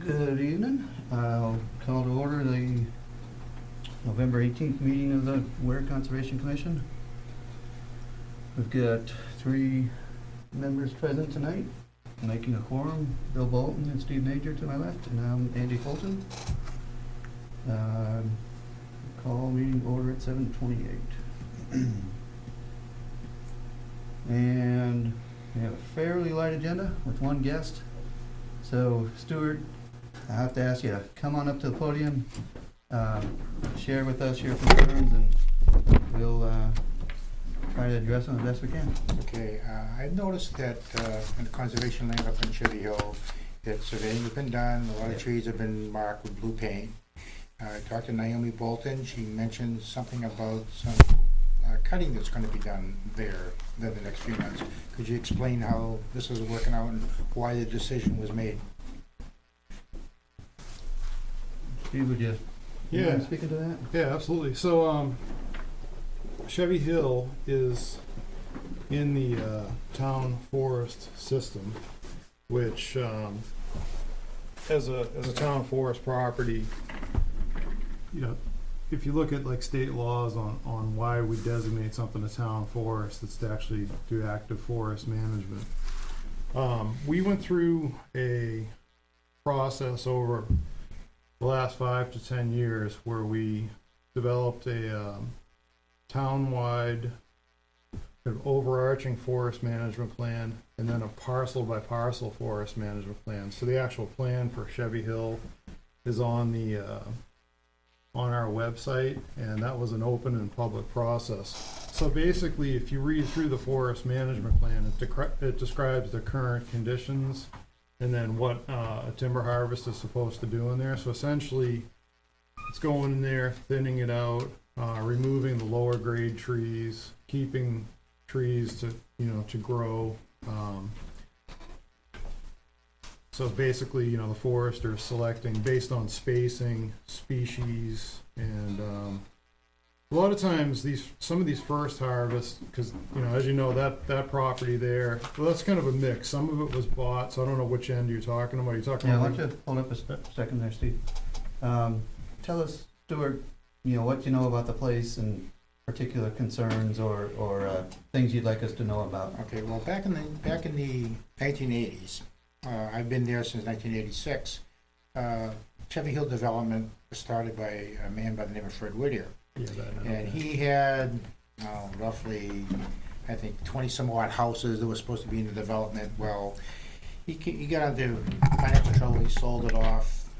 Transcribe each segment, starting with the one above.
Good evening. I'll call to order the November 18th meeting of the Weare Conservation Commission. We've got 3 members present tonight, making a quorum: Bill Bolton and Steve Major to my left, and I'm Andy Fulton. Call meeting order at 7:28. And we have a fairly light agenda with one guest. So, Stuart, I have to ask you to come on up to the podium, share with us your concerns, and we'll try to address them the best we can. Okay, I've noticed that in the conservation land up in Chevy Hill, that surveying has been done, a lot of trees have been marked with blue paint. I talked to Naomi Bolton. She mentioned something about some cutting that's going to be done there in the next few months. Could you explain how this is working out and why the decision was made? Steve, would you mind speaking to that? Yeah, absolutely. So, Chevy Hill is in the town forest system, which, as a town forest property, you know, if you look at like state laws on why we designate something a town forest, it's to actually do active forest management. We went through a process over the last 5 to 10 years where we developed a town-wide kind of overarching forest management plan, and then a parcel by parcel forest management plan. So the actual plan for Chevy Hill is on the on our website, and that was an open and public process. So basically, if you read through the forest management plan, it describes the current conditions and then what a timber harvest is supposed to do in there. So essentially, it's going in there, thinning it out, removing the lower grade trees, keeping trees to grow. So basically, the forester is selecting based on spacing, species, and a lot of times some of these first harvests, because as you know, that property there, well, that's kind of a mix. Some of it was bought, so I don't know which end you're talking about. You're talking about. Why don't you hold up a second there, Steve? Tell us, Stuart, what you know about the place and particular concerns or things you'd like us to know about. Okay, well, back in the 1980s. I've been there since 1986. Chevy Hill development was started by a man by the name of Fred Weare. And he had roughly, I think, 20 some odd houses that were supposed to be in the development. Well, he got into financial trouble. He sold it off.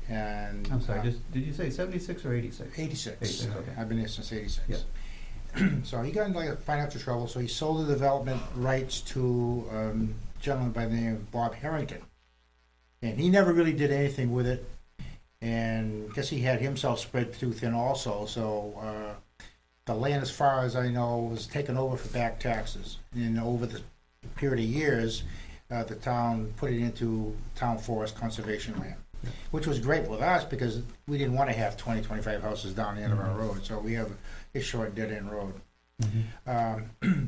And I'm sorry, did you say 76 or 86? 86. 86, okay. I've been there since 86. Yep. So he got into financial trouble, so he sold the development rights to a gentleman by the name of Bob Harrington. And he never really did anything with it. And I guess he had himself spread too thin also. So the land, as far as I know, was taken over for back taxes. And over the period of years, the town put it into town forest conservation land. Which was great with us because we didn't want to have 20, 25 houses down the end of our road. So we have a short dead-end road. Mm-hmm.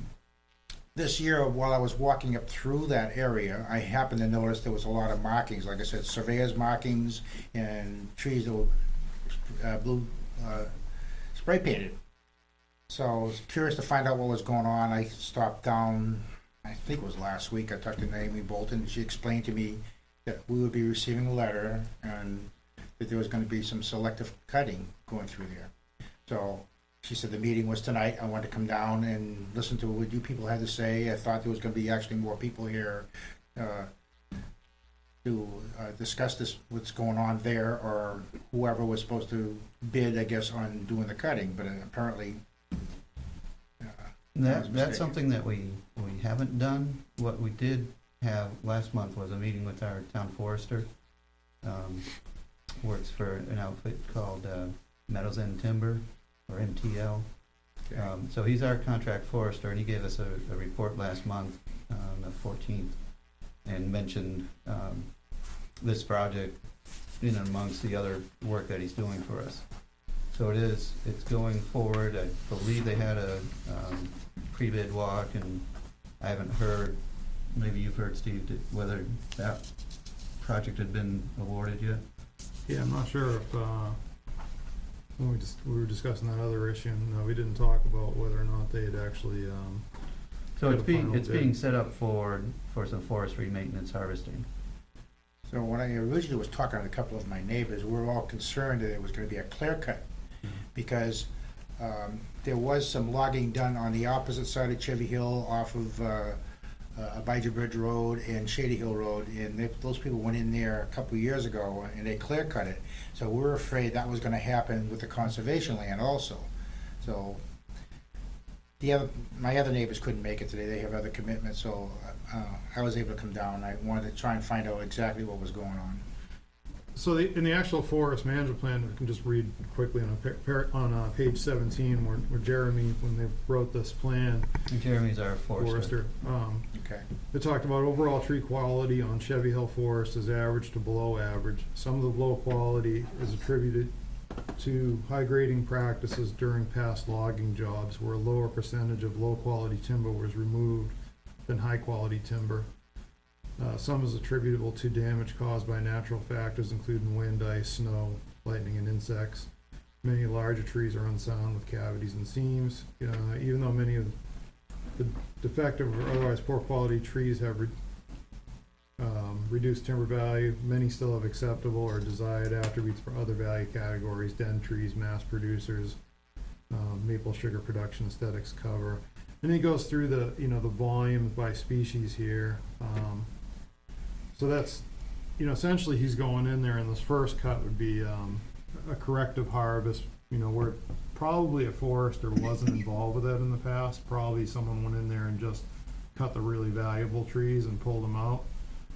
This year, while I was walking up through that area, I happened to notice there was a lot of markings. Like I said, surveyor's markings and trees that were blue spray painted. So I was curious to find out what was going on. I stopped down, I think it was last week. I talked to Naomi Bolton. She explained to me that we would be receiving a letter and that there was going to be some selective cutting going through there. So she said the meeting was tonight. I wanted to come down and listen to what you people had to say. I thought there was going to be actually more people here to discuss this, what's going on there, or whoever was supposed to bid, I guess, on doing the cutting. But apparently, that's something that we haven't done. What we did have last month was a meeting with our town forester. Works for an outfit called Meadows End Timber, or MTL. Okay. So he's our contract forester, and he gave us a report last month on the 14th and mentioned this project in amongst the other work that he's doing for us. So it's going forward. I believe they had a pre-bid walk, and I haven't heard, maybe you've heard, Steve, whether that project had been awarded yet? Yeah, I'm not sure if, when we were discussing that other issue, no, we didn't talk about whether or not they had actually, So Got a final it's bid. being set up for some forestry maintenance harvesting. So when I originally was talking to a couple of my neighbors, we were all concerned that it was gonna be a clear cut, because there was some logging done on the opposite side of Chevy Hill off of Abijah Bridge Road and Shady Hill Road, and those people went in there a couple of years ago and they clear cut it. So we were afraid that was gonna happen with the conservation land also. So my other neighbors couldn't make it today, they have other commitments, so I was able to come down. I wanted to try and find out exactly what was going on. so in the actual forest management plan, we can just read quickly on page 17, where Jeremy, when they wrote this plan, And Jeremy's our forester. Okay. they talked about overall tree quality on Chevy Hill Forest is average to below average. Some of the low quality is attributed to high grading practices during past logging jobs, where a lower percentage of low quality timber was removed than high quality timber. Some is attributable to damage caused by natural factors, including wind, ice, snow, lightning, and insects. Many larger trees are unsound with cavities and seams. Even though many of the defective or otherwise poor quality trees have reduced timber value, many still have acceptable or desired attributes for other value categories: den trees, mass producers, maple sugar production, aesthetics, cover. And he goes through the volume by species here. So that's, essentially he's going in there, and this first cut would be a corrective harvest, where probably a forester wasn't involved with that in the past. Probably someone went in there and just cut the really valuable trees and pulled them out.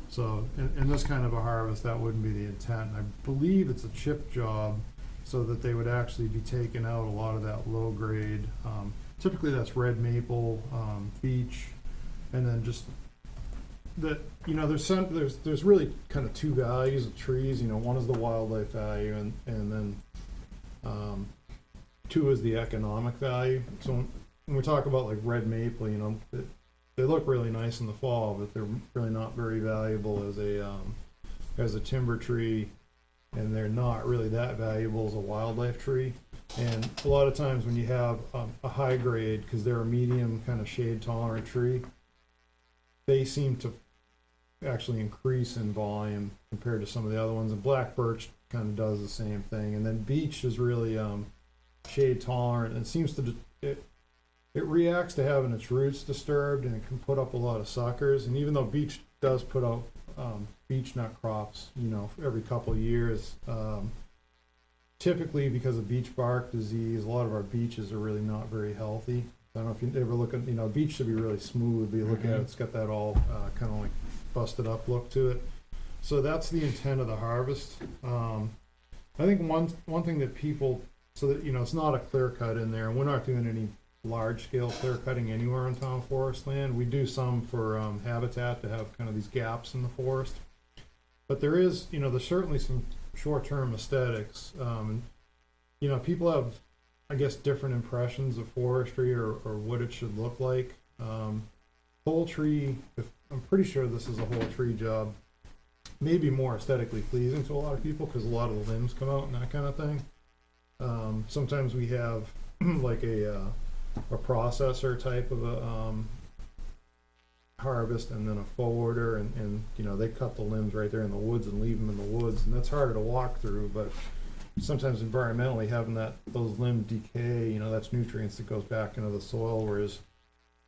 So in this kind of a harvest, that wouldn't be the intent. I believe it's a chip job, so that they would actually be taking out a lot of that low grade. Typically that's red maple, beech, and then just that, there's really kind of two values of trees. One is the wildlife value, and then two is the economic value. So when we talk about like red maple, they look really nice in the fall, but they're really not very valuable as a timber tree, and they're not really that valuable as a wildlife tree. And a lot of times when you have a high grade, because they're a medium kind of shade tolerant tree, they seem to actually increase in volume compared to some of the other ones. And black birch kind of does the same thing. And then beech is really shade tolerant, and seems to it reacts to having its roots disturbed, and it can put up a lot of suckers. And even though beech does put out beech nut crops, every couple of years, typically because of beech bark disease, a lot of our beeches are really not very healthy. I don't know if you ever look at, beech should be really smooth, but you look at it, it's got that all kind of like busted up look to it. So that's the intent of the harvest. I think one thing that people, so that, it's not a clear cut in there, and we're not doing any large scale clear cutting anywhere on town forest land. We do some for habitat to have kind of these gaps in the forest. But there is, there's certainly some short-term aesthetics. People have, I guess, different impressions of forestry or what it should look like. Whole tree, I'm pretty sure this is a whole tree job, may be more aesthetically pleasing to a lot of people because a lot of the limbs come out and that kind of thing. Sometimes we have like a processor type of a harvest, and then a forwarder, and they cut the limbs right there in the woods and leave them in the woods, and that's harder to walk through. But sometimes environmentally, having those limbs decay, that's nutrients that goes back into the soil, whereas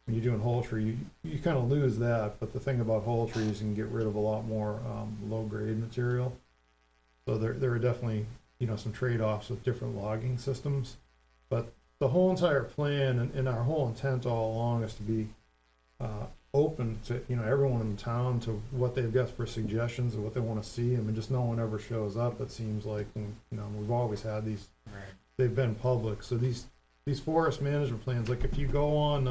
when you're doing whole tree, you kind of lose that. But the thing about whole trees, you can get rid of a lot more low grade material. So there are definitely some trade-offs with different logging systems. But the whole entire plan and our whole intent all along is to be open to everyone in town to what they've got for suggestions and what they want to see. I mean, just no one ever shows up, it seems like. And, we've always had these. Right. They've been public. So these forest management plans, like if you go on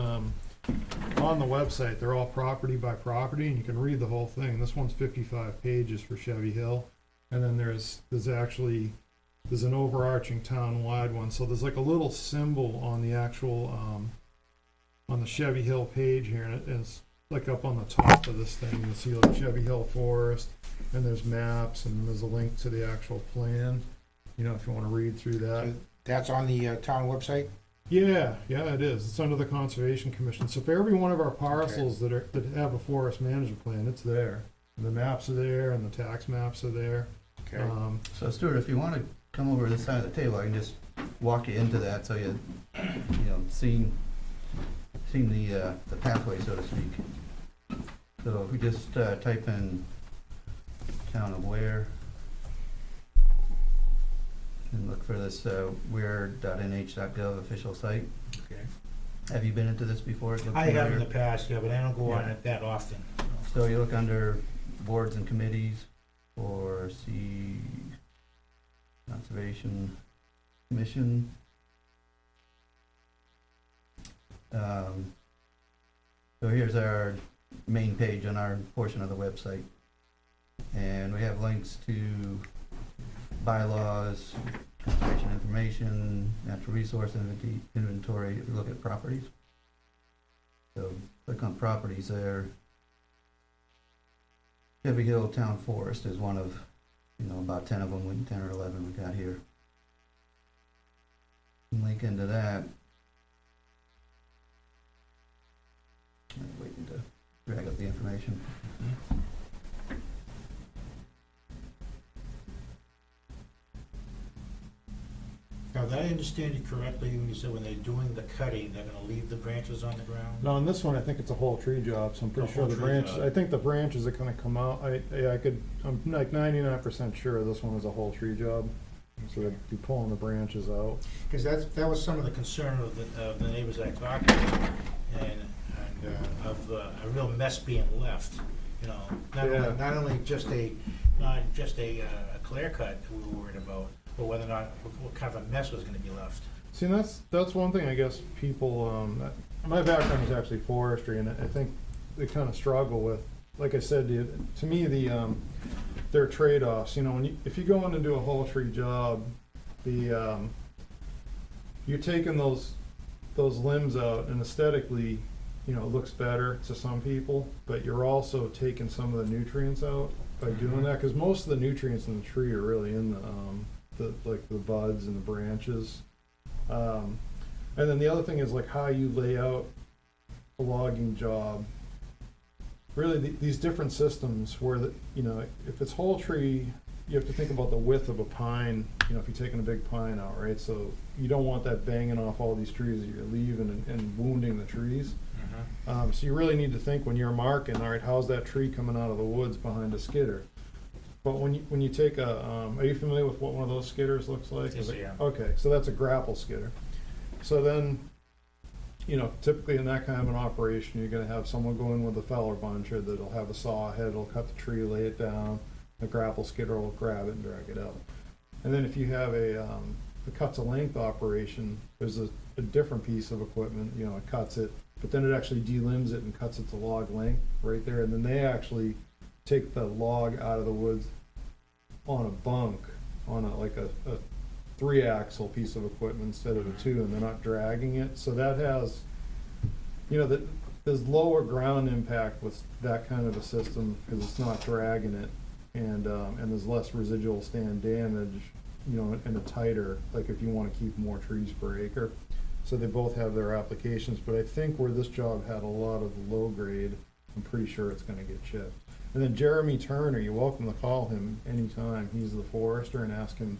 the website, they're all property by property, and you can read the whole thing. This one's 55 pages for Chevy Hill, and then there's an overarching town-wide one. So there's like a little symbol on the actual on the Chevy Hill page here, and it's like up on the top of this thing, you'll see like Chevy Hill Forest, and there's maps, and there's a link to the actual plan, you know, if you wanna read through that. So that's on the town website? Yeah, it is. It's under the Conservation Commission. So for every one of our parcels that have a forest management plan, it's there. And the maps are there, and the tax maps are there. Okay. So Stuart, if you want to come over to this side of the table, I can just walk you into that so you know, seen the pathway, so to speak. So if we just type in town of Weare and look for this weare.nh.gov official site. Okay. Have you been into this before? It looked I have in familiar? the past, yeah, but I don't go on Yeah. it that often. So you look under boards and committees, or see Conservation Commission. So here's our main page on our portion of the website. And we have links to bylaws, conservation information, natural resource inventory, if you look at properties. So click on properties there. Chevy Hill Town Forest is one of, you know, about 10 of them, 10 or 11 we got here. Link into that. I'm waiting to drag up the information. Now, did I understand you correctly when you said when they're doing the cutting, they're gonna leave the branches on the ground? No, on this one, I think it's a whole tree job, so I'm pretty A sure whole the tree branches, job. I think the branches are gonna come out. I'm like 99% sure this one is a whole tree job. So they'd be pulling the branches out. Because that was some of the concern of the neighbors I talked to, and of a real mess being left, you know, not only just a clear cut we were worried about, but whether or not, what kind of a mess was gonna be left. See, and that's one thing I guess people, my background is actually forestry, and I think they kind of struggle with, like I said, to me, there are trade-offs, you know, if you go in and do a whole tree job, you're taking those limbs out, and aesthetically, you know, it looks better to some people, but you're also taking some of the nutrients out by doing that, because most of the nutrients in the tree are really in the buds and the branches. And then the other thing is like how you lay out a logging job. Really, these different systems where, you know, if it's whole tree, you have to think about the width of a pine, you know, if you're taking a big pine out, right? So you don't want that banging off all these trees that you're leaving and wounding the trees. So you really need to think when you're marking, all right, how's that tree coming out of the woods behind a skidder? But when you take are you familiar with what one of those skidders looks like? Yes, I am. Okay, so that's a grapple skidder. So then, you know, typically in that kind of an operation, you're gonna have someone go in with a feller buncher that'll have a saw head, it'll cut the tree, lay it down, the grapple skidder will grab it and drag it out. And then if you have a cut to length operation, there's a different piece of equipment, you know, it cuts it, but then it actually delimbs it and cuts it to log length right there, and then they actually take the log out of the woods on a bunk, on a 3-axle piece of equipment instead of a 2, and they're not dragging it. So that has, you know, there's lower ground impact with that kind of a system because it's not dragging it, and there's less residual stand damage, you know, and a tighter, like if you want to keep more trees per acre. So they both have their applications, but I think where this job had a lot of low grade, I'm pretty sure it's going to get chipped. And then Jeremy Turner, you're welcome to call him anytime. He's the forester, and ask him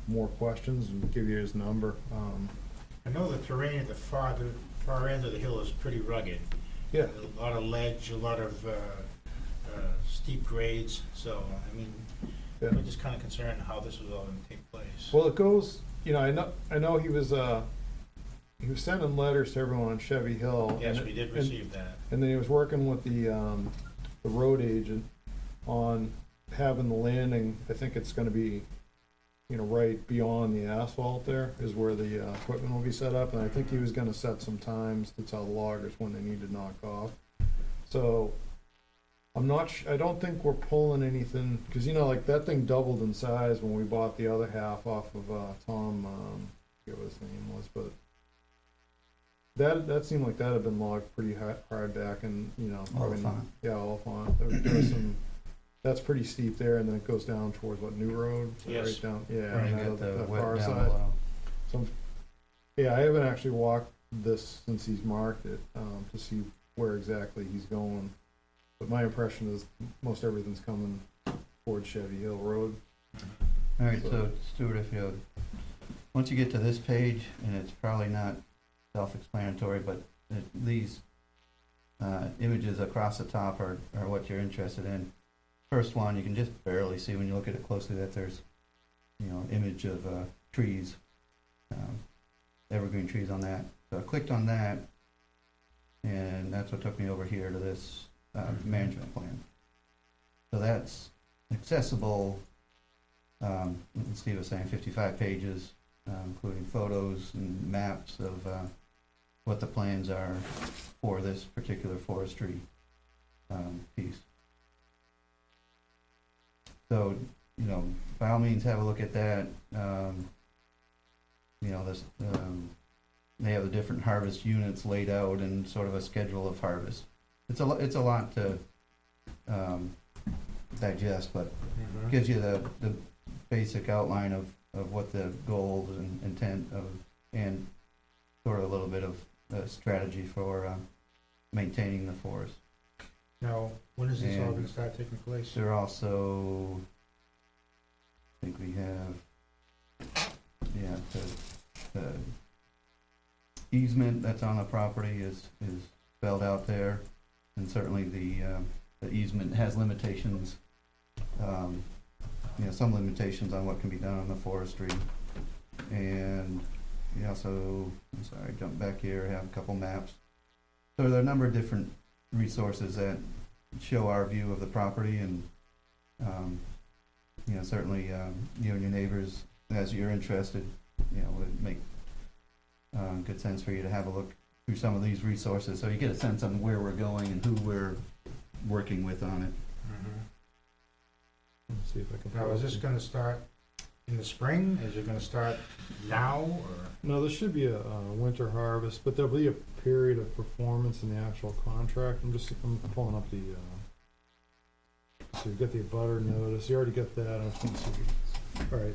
more questions and give you his number. I know the terrain at the far end of the hill is pretty rugged. Yeah. A lot of ledge, a lot of steep grades, so, I mean, Yeah. I'm just kind of concerned how this was all going to take place. Well, it goes, you know, I know he was sending letters to everyone on Chevy Hill. Yes, and we did receive that. And then he was working with the road agent on having the landing. I think it's going to be, you know, right beyond the asphalt there is where the equipment will be set up. And I think he was going to set some times to tell the loggers when they need to knock off. So I don't think we're pulling anything, because, you know, like that thing doubled in size when we bought the other half off of Tom, I forget what his name was, but That seemed like that had been logged pretty hard back in, probably. Oliphant. Yeah, Oliphant. There was some, that's pretty steep there, and then it goes down towards what, New Road? Yes. Right down, yeah, Right. on You got that the far wet down side. below. Yeah, I haven't actually walked this since he's marked it, to see where exactly he's going. But my impression is most everything's coming towards Chevy Hill Road. All right, so Stuart, if you, once you get to this page, and it's probably not self-explanatory, but these images across the top are what you're interested in. First one, you can just barely see when you look at it closely that there's, image of trees, evergreen trees on that. So I clicked on that, and that's what took me over here to this management plan. So that's accessible. Steve was saying 55 pages, including photos and maps of what the plans are for this particular forestry piece. So, by all means, have a look at that. This, they have the different harvest units laid out and sort of a schedule of harvest. It's a lot to digest, but gives you the basic outline of what the goals and intent of, and sort of a little bit of strategy for maintaining the forest. Now, when is this all And gonna start taking place? There also, I think we have, the easement that's on the property is spelled out there, and certainly the easement has limitations, some limitations on what can be done on the forestry. And we also, jump back here, have a couple maps. So there are a number of different resources that show our view of the property, and certainly you and your neighbors, as you're interested, would make good sense for you to have a look through some of these resources, so you get a sense on where we're going and who we're working with on it. Let's see if I can. Now, is this gonna start in the spring? Is it gonna start now, or? No, this should be a winter harvest, but there'll be a period of performance in the actual contract. I'm pulling up the, so you get the abutter notice, you already got that, I was gonna see. All right,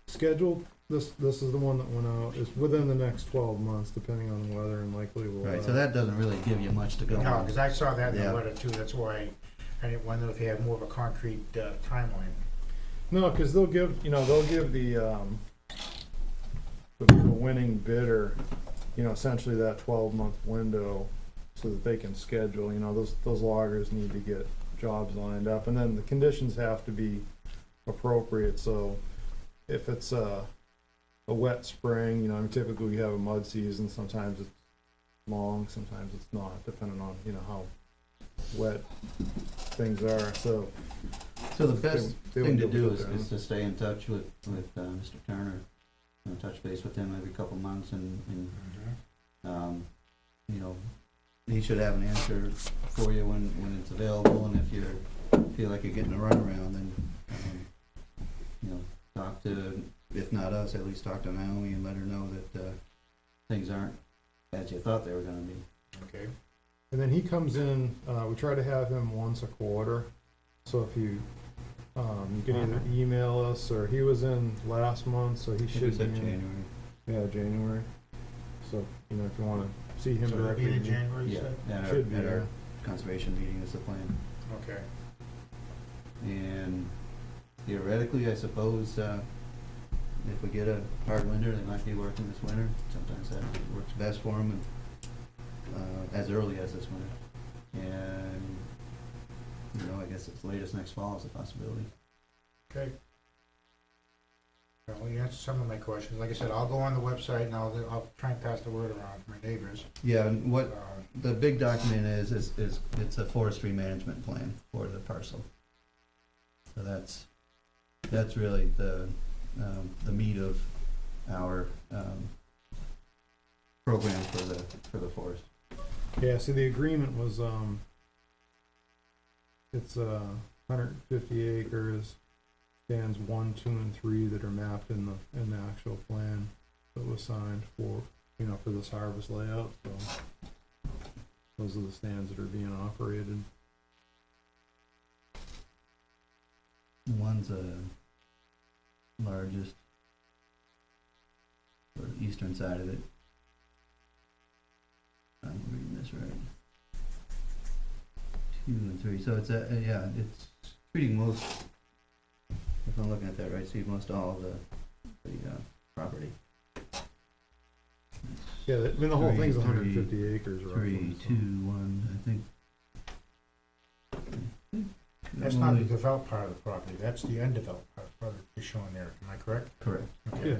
scheduled, this is the one that went out, it's within the next 12 months, depending on weather, and likely will. Right, so that doesn't really give you much to go No, on. because I saw that in Yeah. the letter too, that's why I didn't wonder if you had more of a concrete timeline. No, because they'll give the winning bidder, essentially that 12-month window, so that they can schedule. Those loggers need to get jobs lined up, and then the conditions have to be appropriate. So if it's a wet spring, typically we have a mud season. Sometimes it's long, sometimes it's not, depending on how wet things are. So the best they thing to would do put that is to stay in touch with Mr. Turner, touch base with him every couple months, and he should have an answer for you when it's available. And if you feel like you're getting a runaround, then talk to, if not us, at least talk to Naomi and let her know that things aren't as you thought they were going to be. Okay. And then he comes in, we try to have him once a quarter. So if you can either email us, or he was in last month, so he should be in. January. Yeah, January. So, if you want to see him So it'll directly. be in January, you Yeah, said? Should be, at our yeah. conservation meeting is the plan. Okay. And theoretically, I suppose, if we get a hard winter, they might be working this winter. Sometimes that works best for them, and, as early as this winter. And, I guess it's latest next fall is a possibility. Okay. Well, you answered some of my questions. Like I said, I'll go on the website and I'll try and pass the word around to my neighbors. Yeah, and what Uh, the big document is it's a forestry management plan for the parcel. So that's really the meat of our program for the forest. Yeah, see, the agreement was, it's 150 acres, stands 1, 2, and 3 that are mapped in the actual plan that was signed for you know, for this harvest layout, so those are the stands that are being operated. One's largest, or the eastern side of it. I'm reading this right. 2 and 3, so it's yeah, it's treating most, if I'm looking at that right, see most all of the property. Yeah, I mean, the whole thing's 3, 150 acres, right? 3, 2, 1, I think. That's not the developed part of the property, that's the undeveloped part of the property is shown there, am I correct? Correct. Okay. Yeah.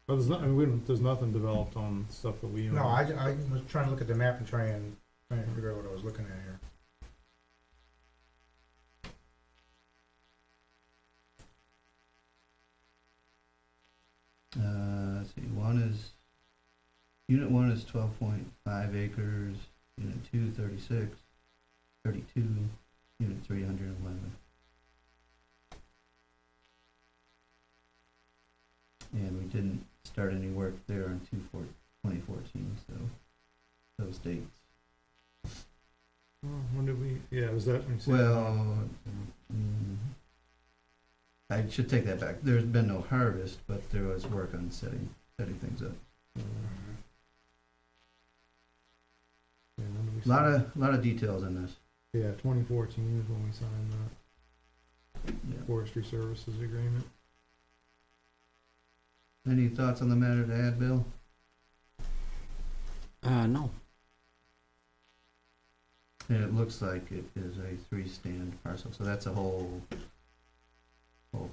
But there's not, I mean, there's nothing developed on stuff that we own. No, I was trying to look at the map and try and figure out what I was looking at here. Let's see, unit 1 is 12.5 acres, unit 2, 36, 32, unit 3, 111. And we didn't start any work there in 2014, so those dates. Oh, when did we, yeah, was that when you said? Well, I should take that back. There's been no harvest, but there was work on setting things up. Yeah, when did we A sign? lot of details in this. Yeah, 2014 is when we signed that Yeah. forestry services agreement. Any thoughts on the matter to add, Bill? No. And it looks like it is a 3-stand parcel, so that's a whole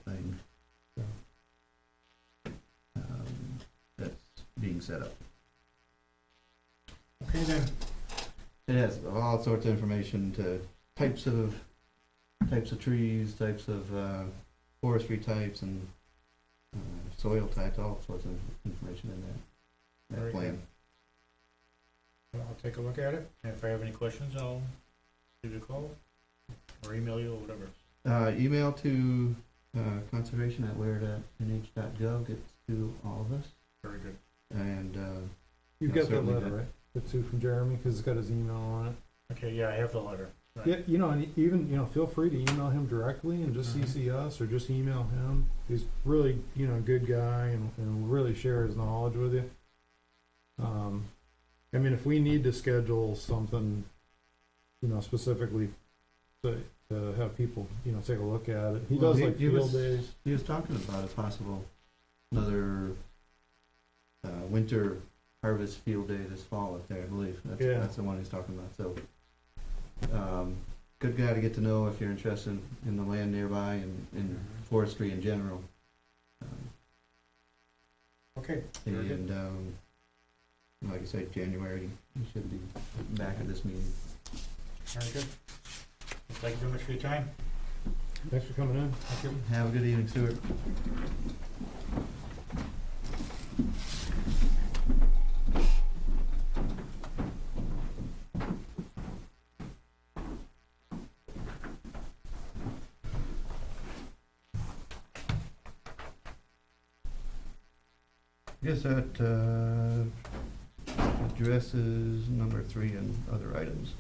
thing. Yeah. That's being set up. Okay then, It has all sorts of information to types of trees, types of forestry types, and soil types, all sorts of information in that Very plan. I'll take a look at it, and if I have any questions, I'll give you a call, or email you, or whatever. Email to conservation@weare.nh.gov gets to all of us, Very good. and You've Yeah, got that certainly letter, good. right? The two from Jeremy, because it's got his email on it. Okay, yeah, I have the letter. Right. Yeah, you know, and even, you know, feel free to email him directly and just Mhm. CC us, or just email him. He's really, you know, a good guy and will really share his knowledge with you. I mean, if we need to schedule something, you know, specifically to have people, you know, take a look at it. He Well, does like field was, days. He was talking about a possible another winter harvest field day this fall up there, I believe. Yeah. That's the one he's talking about. So, good guy to get to know if you're interested in the land nearby and in forestry in general. Okay, very good. And like I said, January, we should be back at this meeting. Very good. Thank you very much for your time. Thanks for coming in. Thank you. Have a good evening, Stuart. I guess that addresses number 3 and other items.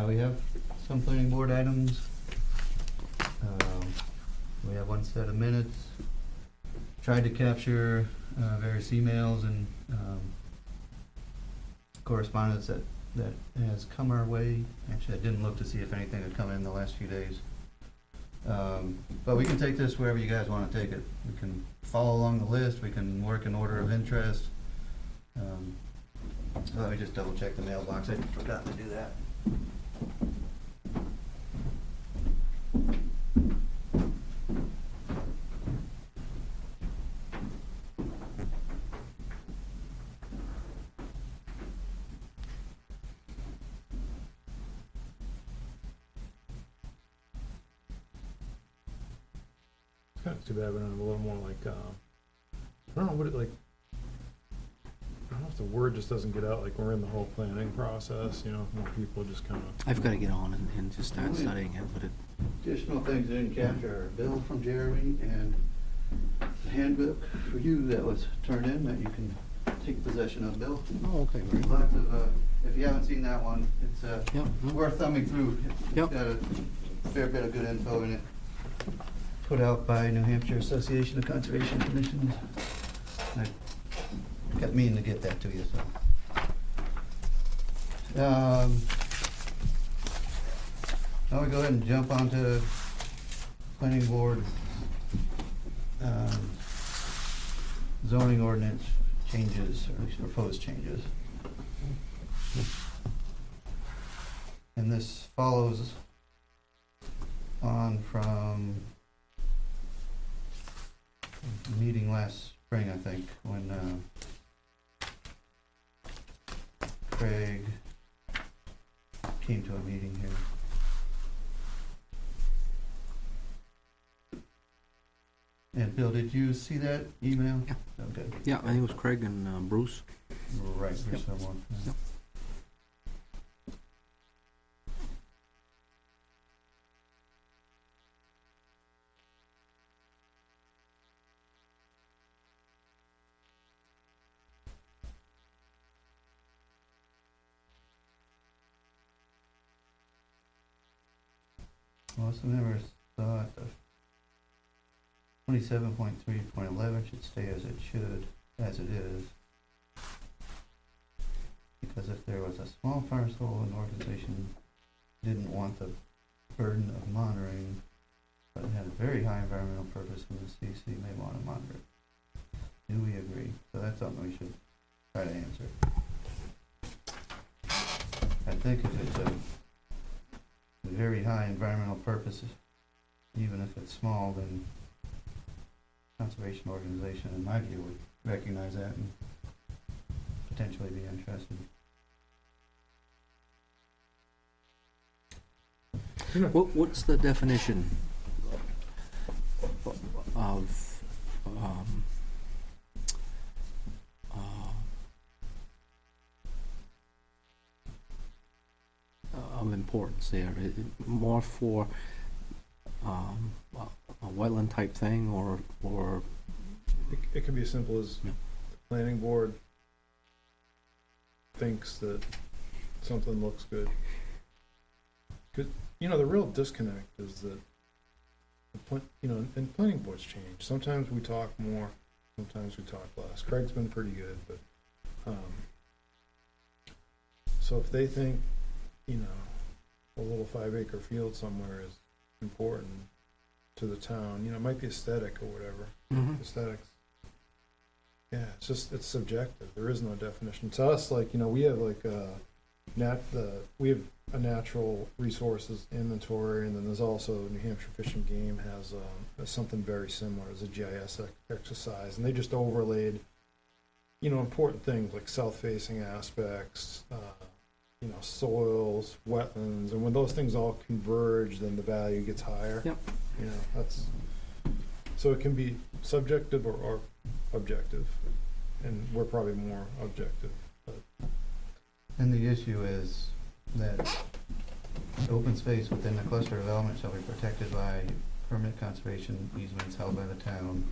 We have some planning board items. We have one set of minutes. Tried to capture various emails and correspondence that has come our way. Actually, I didn't look to see if anything had come in the last few days. But we can take this wherever you guys want to take it. We can follow along the list. We can work in order of interest. Let me just double check the mailbox. I forgot to do that. It's kind of too bad, but I'm a little more like, I don't know what it like. I don't know if the word just doesn't get out, like we're in the whole planning process, you know, more people just kind of. I've got to get on and just start studying it, but additional things I didn't capture are a bill from Jeremy and a handbook for you that was turned in that you can take possession of, Bill. Oh, okay, very good. Lots of, if you haven't seen that one, it's Yep, worth thumbing through. It's Yep. got a fair bit of good info in it. Put out by New Hampshire Association of Conservation Commissions. I kept meaning to get that to you, so. Now we go ahead and jump onto planning board zoning ordinance changes, or at least proposed changes. And this follows on from a meeting last spring, I think, when Craig came to a meeting here. And Bill, did you see that email? Yeah. Okay. Yeah, I think it was Craig and Bruce. Right, there's Yep. someone. Yep. Most members thought 27.3.11 should stay as it should, as it is. Because if there was a small parcel, an organization didn't want the burden of monitoring, but it had a very high environmental purpose, and the CC may want to monitor it. Do we agree? So that's something we should try to answer. I think if it's a very high environmental purpose, even if it's small, then conservation organization, in my view, would recognize that and potentially be interested. What's the definition of importance there? More for a wetland type thing, or It can be as simple as Yeah. the planning board thinks that something looks good. Because, the real disconnect is that, and planning boards change. Sometimes we talk more, sometimes we talk less. Craig's been pretty good, but, so if they think, a little 5-acre field somewhere is important to the town, it might be aesthetic or whatever. Aesthetics. Yeah, it's subjective. There is no definition. To us, we have we have a natural resources inventory, and then there's also New Hampshire Fish and Game has something very similar as a GIS exercise, and they just overlaid, important things like south-facing aspects, soils, wetlands, and when those things all converge, then the value gets higher. Yep. So it can be subjective or objective, and we're probably more objective. But And the issue is that open space within the cluster development shall be protected by permanent conservation easements held by the town,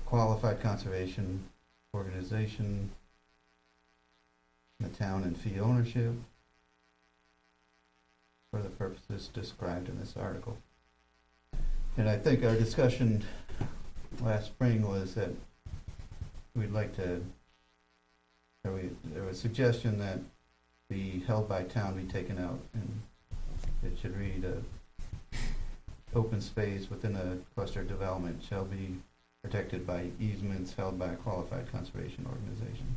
qualified conservation organization, the town, and fee ownership for the purposes described in this article. And I think our discussion last spring was that we'd like to, there was a suggestion that the held by town be taken out, and it should read, open space within a cluster development shall be protected by easements held by a qualified conservation organization.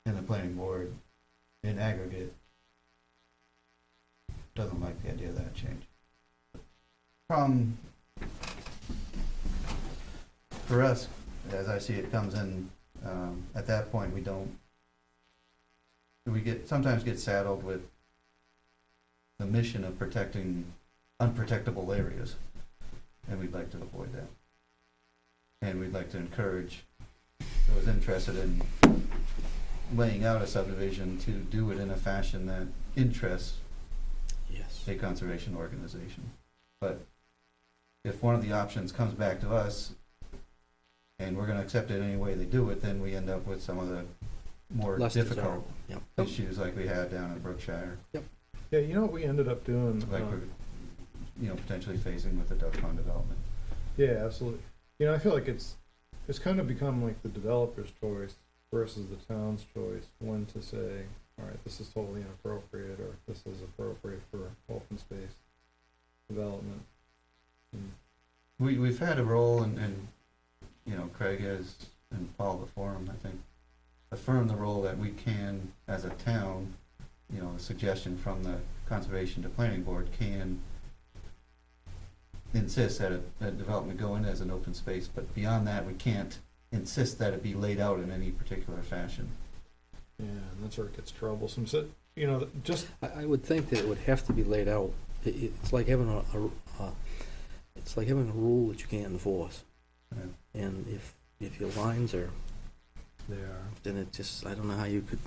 And the planning board, in aggregate, doesn't like the idea of that change. For us, as I see it, comes in, at that point, sometimes get saddled with the mission of protecting unprotectable areas, and we'd like to avoid that. And we'd like to encourage those interested in laying out a subdivision to do it in a fashion that interests Yes. a conservation organization. But if one of the options comes back to us and we're gonna accept it any way they do it, then we end up with some of the more Less difficult desirable, yep. issues like we had down in Brookshire, Yeah, you know what we ended up doing? like we're, potentially facing with the duck pond development. Yeah, absolutely. You know, I feel like it's kind of become like the developer's choice versus the town's choice when to say, all right, this is totally inappropriate, or this is appropriate for open space development. And We've had a role, and Craig has, and Paul before him, I think, affirmed the role that we can, as a town, a suggestion from the Conservation to Planning Board can insist that a development go in as an open space, but beyond that, we can't insist that it be laid out in any particular fashion. yeah, and that's where it gets troublesome. So, just I would think that it would have to be laid out. It's like having it's like having a rule that you can't enforce. Yeah. And if your lines are, there. then it just, I don't know how you could.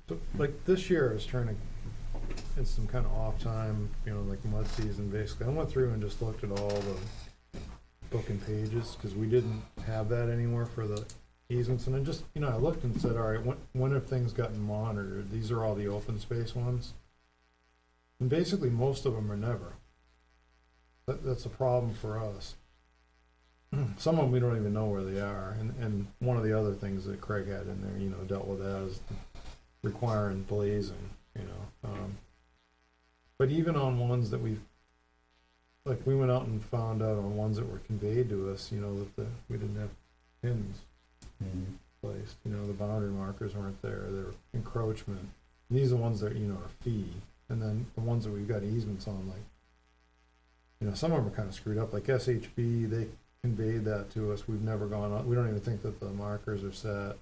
So, like this year, I was trying to. It's some kind of off time, like mud season. Basically, I went through and just looked at all the booking pages because we didn't have that anymore for the easements, and I just, I looked and said, all right, when have things gotten monitored? These are all the open space ones, and basically most of them are never. That's a problem for us. Some of them we don't even know where they are, and one of the other things that Craig had in there, dealt with that is requiring blazing, but even on ones that we went out and found out on ones that were conveyed to us, that we didn't have pins placed, the boundary markers weren't there, they were encroachment. And these are the ones that, are fee, and then the ones that we've got easements on, some of them are kind of screwed up, like SHB, they conveyed that to us, we've never gone on, we don't even think that the markers are set.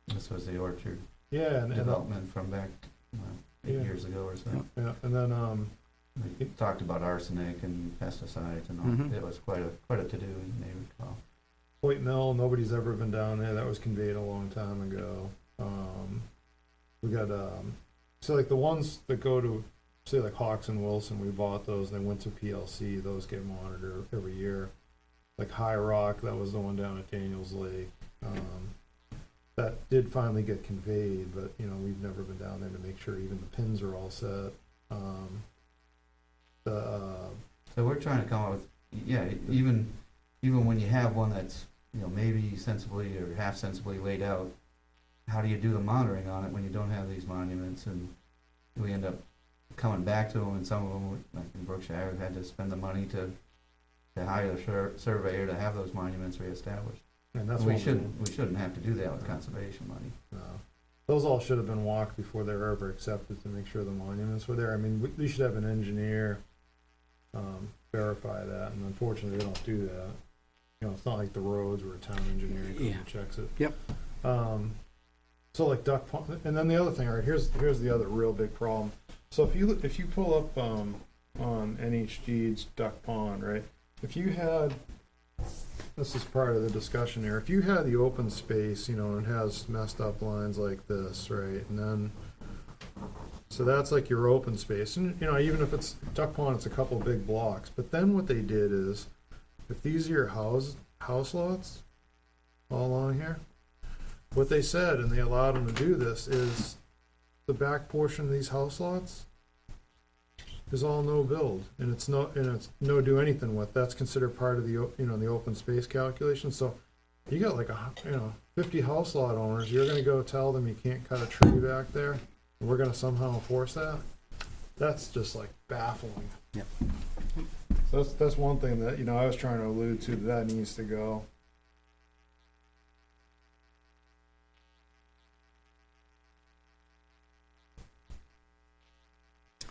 This was the orchard And development from back 8 years ago or so. Yeah, and then We talked about arsenic and pesticides and all. Mhm. It was quite a to-do, you may recall. Hoyt Mill, nobody's ever been down there. That was conveyed a long time ago. We got so like the ones that go to say like Hawks and Wilson, we bought those. They went to PLC. Those get monitored every year. Like High Rock, that was the one down at Daniels Lake. That did finally get conveyed, but we've never been down there to make sure even the pins are all set. So we're trying to come up with, even when you have one that's, maybe sensibly or half sensibly laid out, how do you do the monitoring on it when you don't have these monuments? And we end up coming back to them, and some of them, like in Brookshire, we've had to spend the money to hire a surveyor to have those monuments reestablished. And that's We shouldn't have to do that with conservation money. Those all should have been walked before they were ever accepted to make sure the monuments were there. I mean, we should have an engineer verify that, and unfortunately, they don't do that. It's not like the roads where a town engineer comes and checks it. Yep. So like duck pond, and then the other thing, all right, here's the other real big problem. So if you pull up on NHG's duck pond, right? If you had, this is part of the discussion here, if you had the open space, and it has messed up lines like this, right, and then, so that's like your open space, and even if it's duck pond, it's a couple big blocks, but then what they did is, if these are your house lots, all along here, what they said, and they allowed them to do this, is the back portion of these house lots is all no build, and it's no do anything with. That's considered part of the the open space calculation. So you got like 50 house lot owners. You're gonna go tell them you can't cut a tree back there, and we're gonna somehow enforce that. That's just like baffling. Yep. So that's one thing that I was trying to allude to, that needs to go.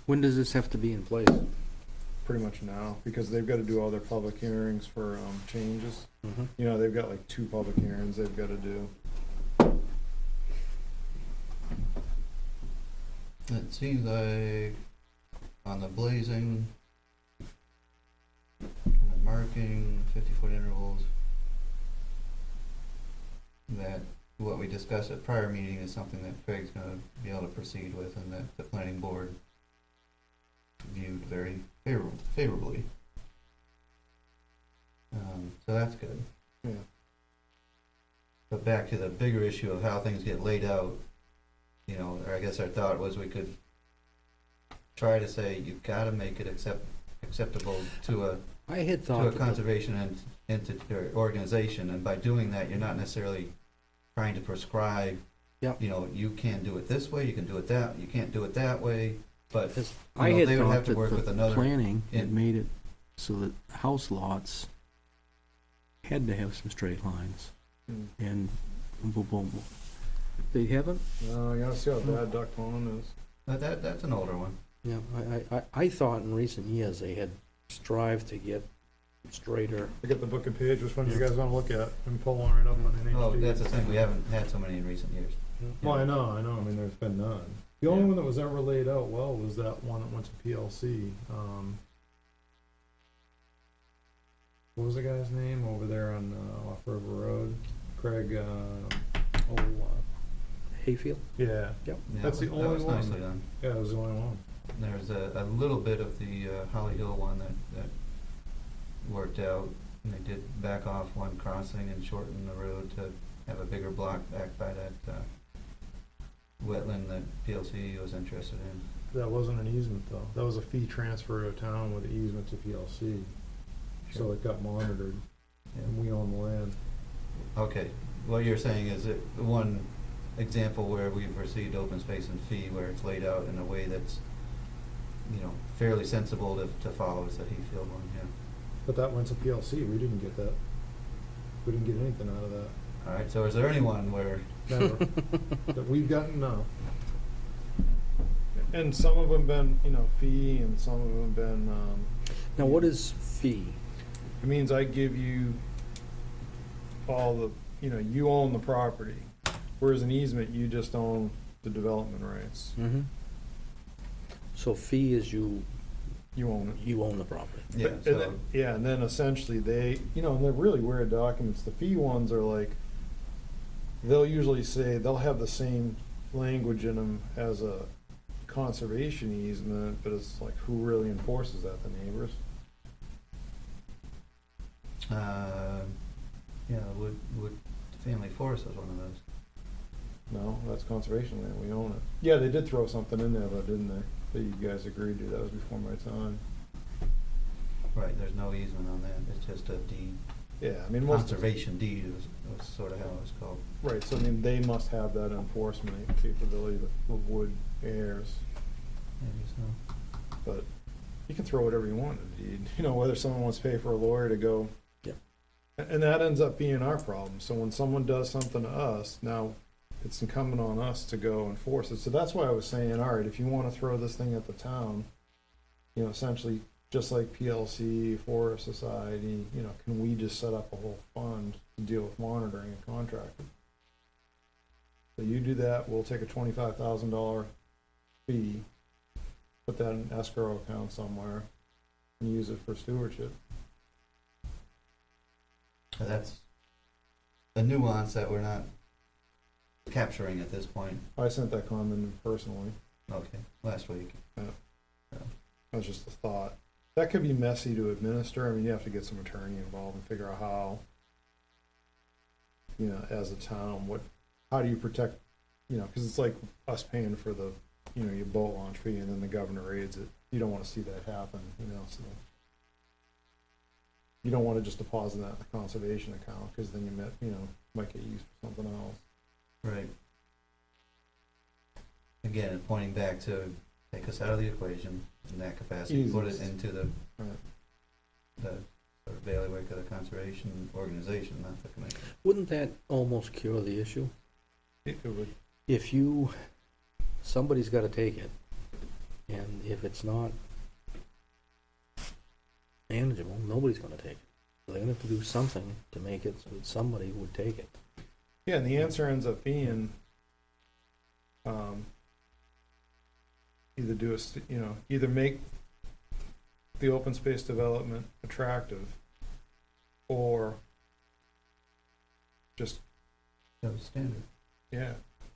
When does this have to be in place? Pretty much now, because they've got to do all their public hearings for changes. Mm-hmm. They've got like 2 public hearings they've got to do. It seems like on the blazing, and the marking, 50-foot intervals, that what we discussed at prior meeting is something that Craig's gonna be able to proceed with, and that the planning board viewed very favorably. So that's good. Yeah. But back to the bigger issue of how things get laid out, you know, or I guess our thought was we could try to say, you've gotta make it acceptable to a I had to thought a that conservation entity or organization, and by doing that, you're not necessarily trying to prescribe, Yep. you know, you can do it this way, you can do it that, you can't do it that way, but because you I know, had they would thought have to that work with the another planning had in- made it so that house lots had to have some straight lines, Hmm. and boom, boom, boom. They haven't? No, you gotta see how bad Duck Pond is. that's an older one. Yeah, I thought in recent years they had strived to get straighter. I got the book and page, which one do you guys wanna look at? And pull one right up on NHD. Oh, that's the thing, we haven't had so many in recent years. Well, I know, I mean, there's been none. The only one that was ever laid out well was that one that went to PLC. What was the guy's name over there on, off River Road? Craig, Hayfield? yeah, Yeah, That's the that only was one. nicely done. yeah, it was the only one. There's a little bit of the Holly Hill one that worked out, and they did back off one crossing and shorten the road to have a bigger block back by that wetland that PLC was interested in. That wasn't an easement though. That was a fee transfer to town with the easement to PLC. So it got monitored, and we own the land. Okay, what you're saying is that one example where we've received open space and fee where it's laid out in a way that's, you know, fairly sensible to follow is the Hayfield one, yeah. But that went to PLC. We didn't get that. We didn't get anything out of that. All right, so is there anyone where, Never. That we've gotten, no. And some of them been, you know, fee, and some of them been, Now, what is fee? it means I give you all the, you know, you own the property. Whereas an easement, you just own the development rights. Mm-hmm. So fee is you You own the property. yeah, and so, then, yeah, and then essentially they, you know, and they're really weird documents. The fee ones are like, they'll usually say, they'll have the same language in them as a conservation easement, but it's like, who really enforces that? The neighbors? yeah, would Family Forest was one of those. No, that's conservation land. We own it. Yeah, they did throw something in there though, didn't they? That you guys agreed to. That was before my time. Right, there's no easement on that, it's just a deed, Yeah, I mean, most of, conservation deed was sort of how it was called. right, so I mean, they must have that enforcement capability that the wood heirs. Maybe so. But you can throw whatever you want in a deed, you know, whether someone wants to pay for a lawyer to go. Yep. And that ends up being our problem. So when someone does something to us, now it's incumbent on us to go enforce it. So that's why I was saying, all right, if you want to throw this thing at the town, you know, essentially just like PLC, Forest Society, you know, can we just set up a whole fund to deal with monitoring and contracting? So you do that, we'll take a $25,000 fee, put that in escrow account somewhere, and use it for stewardship. That's a nuance that we're not capturing at this point. I sent that comment personally. Okay, last week. That's just a thought. That could be messy to administer. I mean, you have to get some attorney involved and figure out how, you know, as a town, how do you protect, you know, because it's like us paying for the, you know, your boat launch fee and then the governor raids it. You don't want to see that happen, you know, so. You don't want to just deposit that in the conservation account, because then might get used for something else. Right. Again, pointing back to take us out of the equation in that capacity, put it Easiest. into the Right. the sort of bailiwick of the conservation organization, not the commission. Wouldn't that almost cure the issue? It would. If somebody's got to take it, and if it's not manageable, nobody's going to take it. They're going to have to do something to make it so that somebody would take it. Yeah, and the answer ends up being, either make the open space development attractive, or just That was standard. Yeah,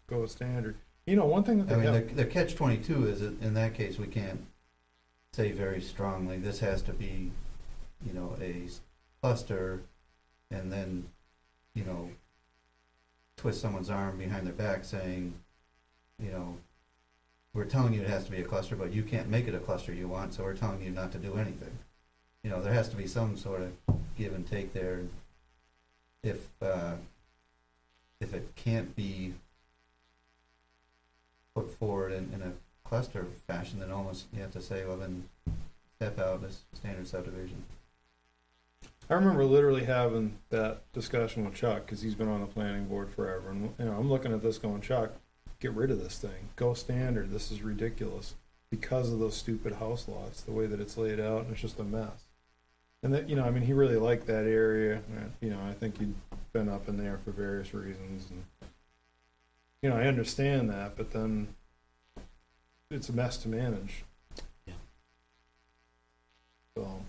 go with standard. You know, one thing that I they mean, have, the catch-22 is that in that case, we can't say very strongly, this has to be, you know, a cluster, and then, you know, twist someone's arm behind their back saying, you know, we're telling you it has to be a cluster, but you can't make it a cluster you want, so we're telling you not to do anything. You know, there has to be some sort of give and take there. If it can't be put forward in a cluster fashion, then almost you have to say, well, then step out as standard subdivision. I remember literally having that discussion with Chuck, because he's been on the planning board forever, and, you know, I'm looking at this going, Chuck, get rid of this thing, go standard, this is ridiculous, because of those stupid house lots, the way that it's laid out, and it's just a mess. And that, you know, I mean, he really liked that area, and, you know, I think he'd been up in there for various reasons, and, you know, I understand that, but then it's a mess to manage. Yeah. So,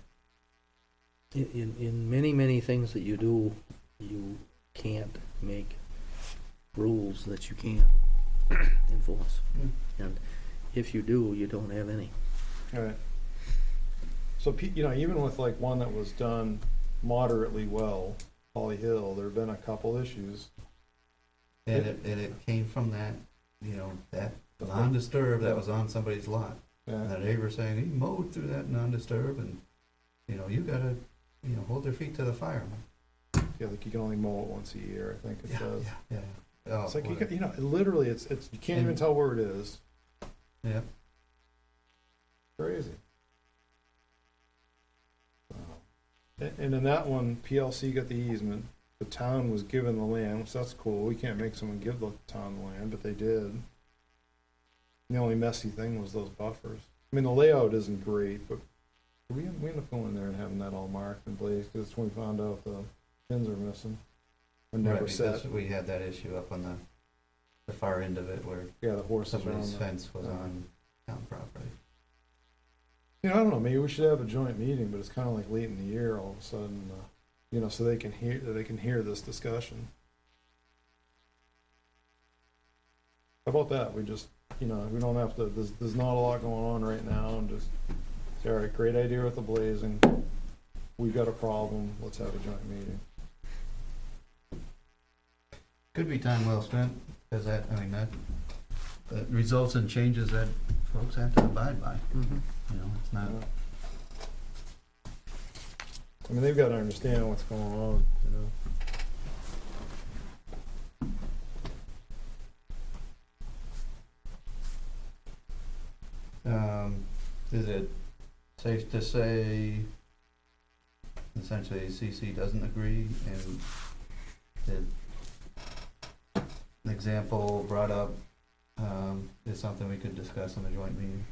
In many things that you do, you can't make rules that you can't enforce. And if you do, you don't have any. all right. So, you know, even with like one that was done moderately well, Holly Hill, there have been a couple issues. And it came from that, you know, that non-disturb that was on somebody's lot. And Yeah, the neighbor saying, he mowed through that non-disturb, and, you know, you gotta, you know, hold their feet to the fire. yeah, like you can only mow it once a year, I think it says. Yeah. Oh, It's like, you, whatever. you know, literally, it's you can't even And- tell where it is. Yeah. Crazy. And in that one, PLC got the easement, the town was given the land, so that's cool, we can't make someone give the town the land, but they did. The only messy thing was those buffers. I mean, the layout isn't great, but we ended up going there and having that all marked and blazed, because when we found out the pins are missing. Or Right, never set. because we had that issue up on the far end of it where Yeah, the horses are on somebody's the. fence was on town property. You know, I don't know, maybe we should have a joint meeting, but it's kinda like late in the year all of a sudden, you know, so they can hear this discussion. How about that? We just, you know, we don't have to, there's not a lot going on right now, and just say, all right, great idea with the blazing. We've got a problem, let's have a joint meeting. Could be time well spent, because that results in changes that folks have to abide by. You know, it's not, I mean, they've gotta understand what's going on, you know. is it safe to say essentially CC doesn't agree, and an example brought up is something we could discuss in a joint meeting?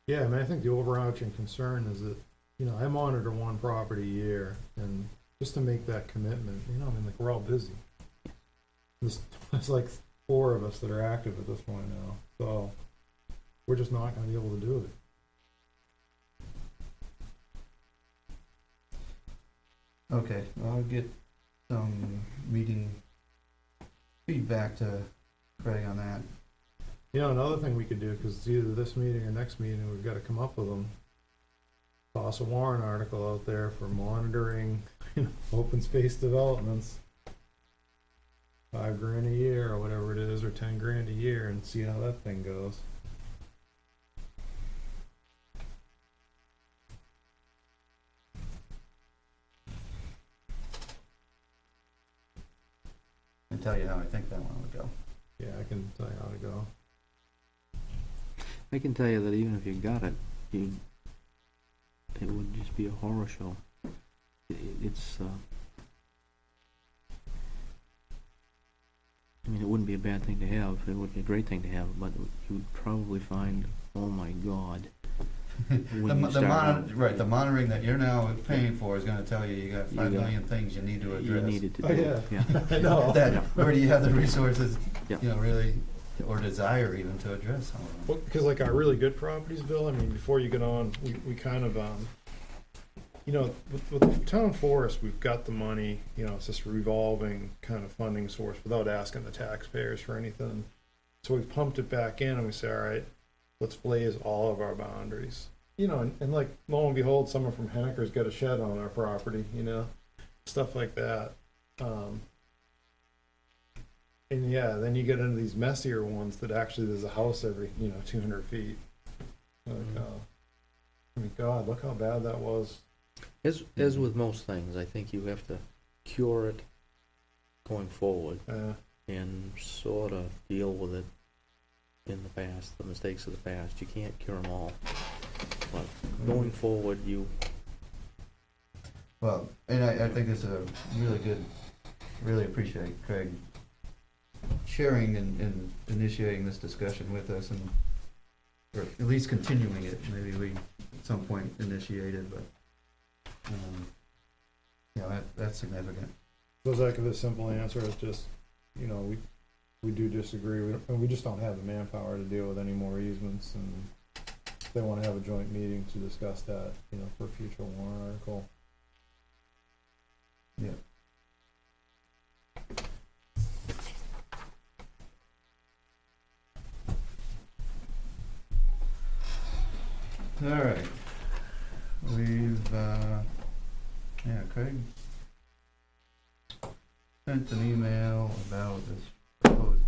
Yeah, I mean, I think the overarching concern is that, you know, I monitor one property a year, and just to make that commitment, you know, I mean, like, we're all busy. There's like 4 of us that are active at this point now, so we're just not gonna be able to do it. Okay, I'll get some meeting feedback to Craig on that. You know, another thing we could do, because it's either this meeting or next meeting, we've gotta come up with them. Toss a warrant article out there for monitoring, you know, open space developments. $5,000 a year, or whatever it is, or $10,000 a year, and see how that thing goes. And tell you how I think that one would go. Yeah, I can tell you how to go. I can tell you that even if you got it, it would just be a horror show. It's, I mean, it wouldn't be a bad thing to have, it would be a great thing to have, but you'd probably find, oh my God, when you start out. Right, the monitoring that you're now paying for is gonna tell you got 5 You got- million things you need to You address. needed to Oh, do yeah. it, yeah. I know. That, where do you have the resources, Yeah. you know, really, or desire even to address some of them? Well, because like our really good properties, Bill, I mean, before you get on, we kind of, you know, with the town forest, we've got the money, you know, it's just a revolving kind of funding source without asking the taxpayers for anything. So we've pumped it back in and we say, all right, let's blaze all of our boundaries. You know, and like, lo and behold, someone from Henniker's got a shed on our property, you know, stuff like that. And yeah, then you get into these messier ones that actually there's a house every, 200 feet. Like, I mean, God, look how bad that was. As with most things, I think you have to cure it going forward and sort of deal with it in the past, the mistakes of the past. You can't cure them all. But going forward, Well, and I think it's a really good, really appreciate Craig sharing and initiating this discussion with us, and or at least continuing it. Maybe we at some point initiated, but that's significant. So Zach, the simple answer is just, we do disagree. We just don't have the manpower to deal with any more easements, and they want to have a joint meeting to discuss that, for a future warrant article. Yeah. All right. We've, Craig sent an email about this proposed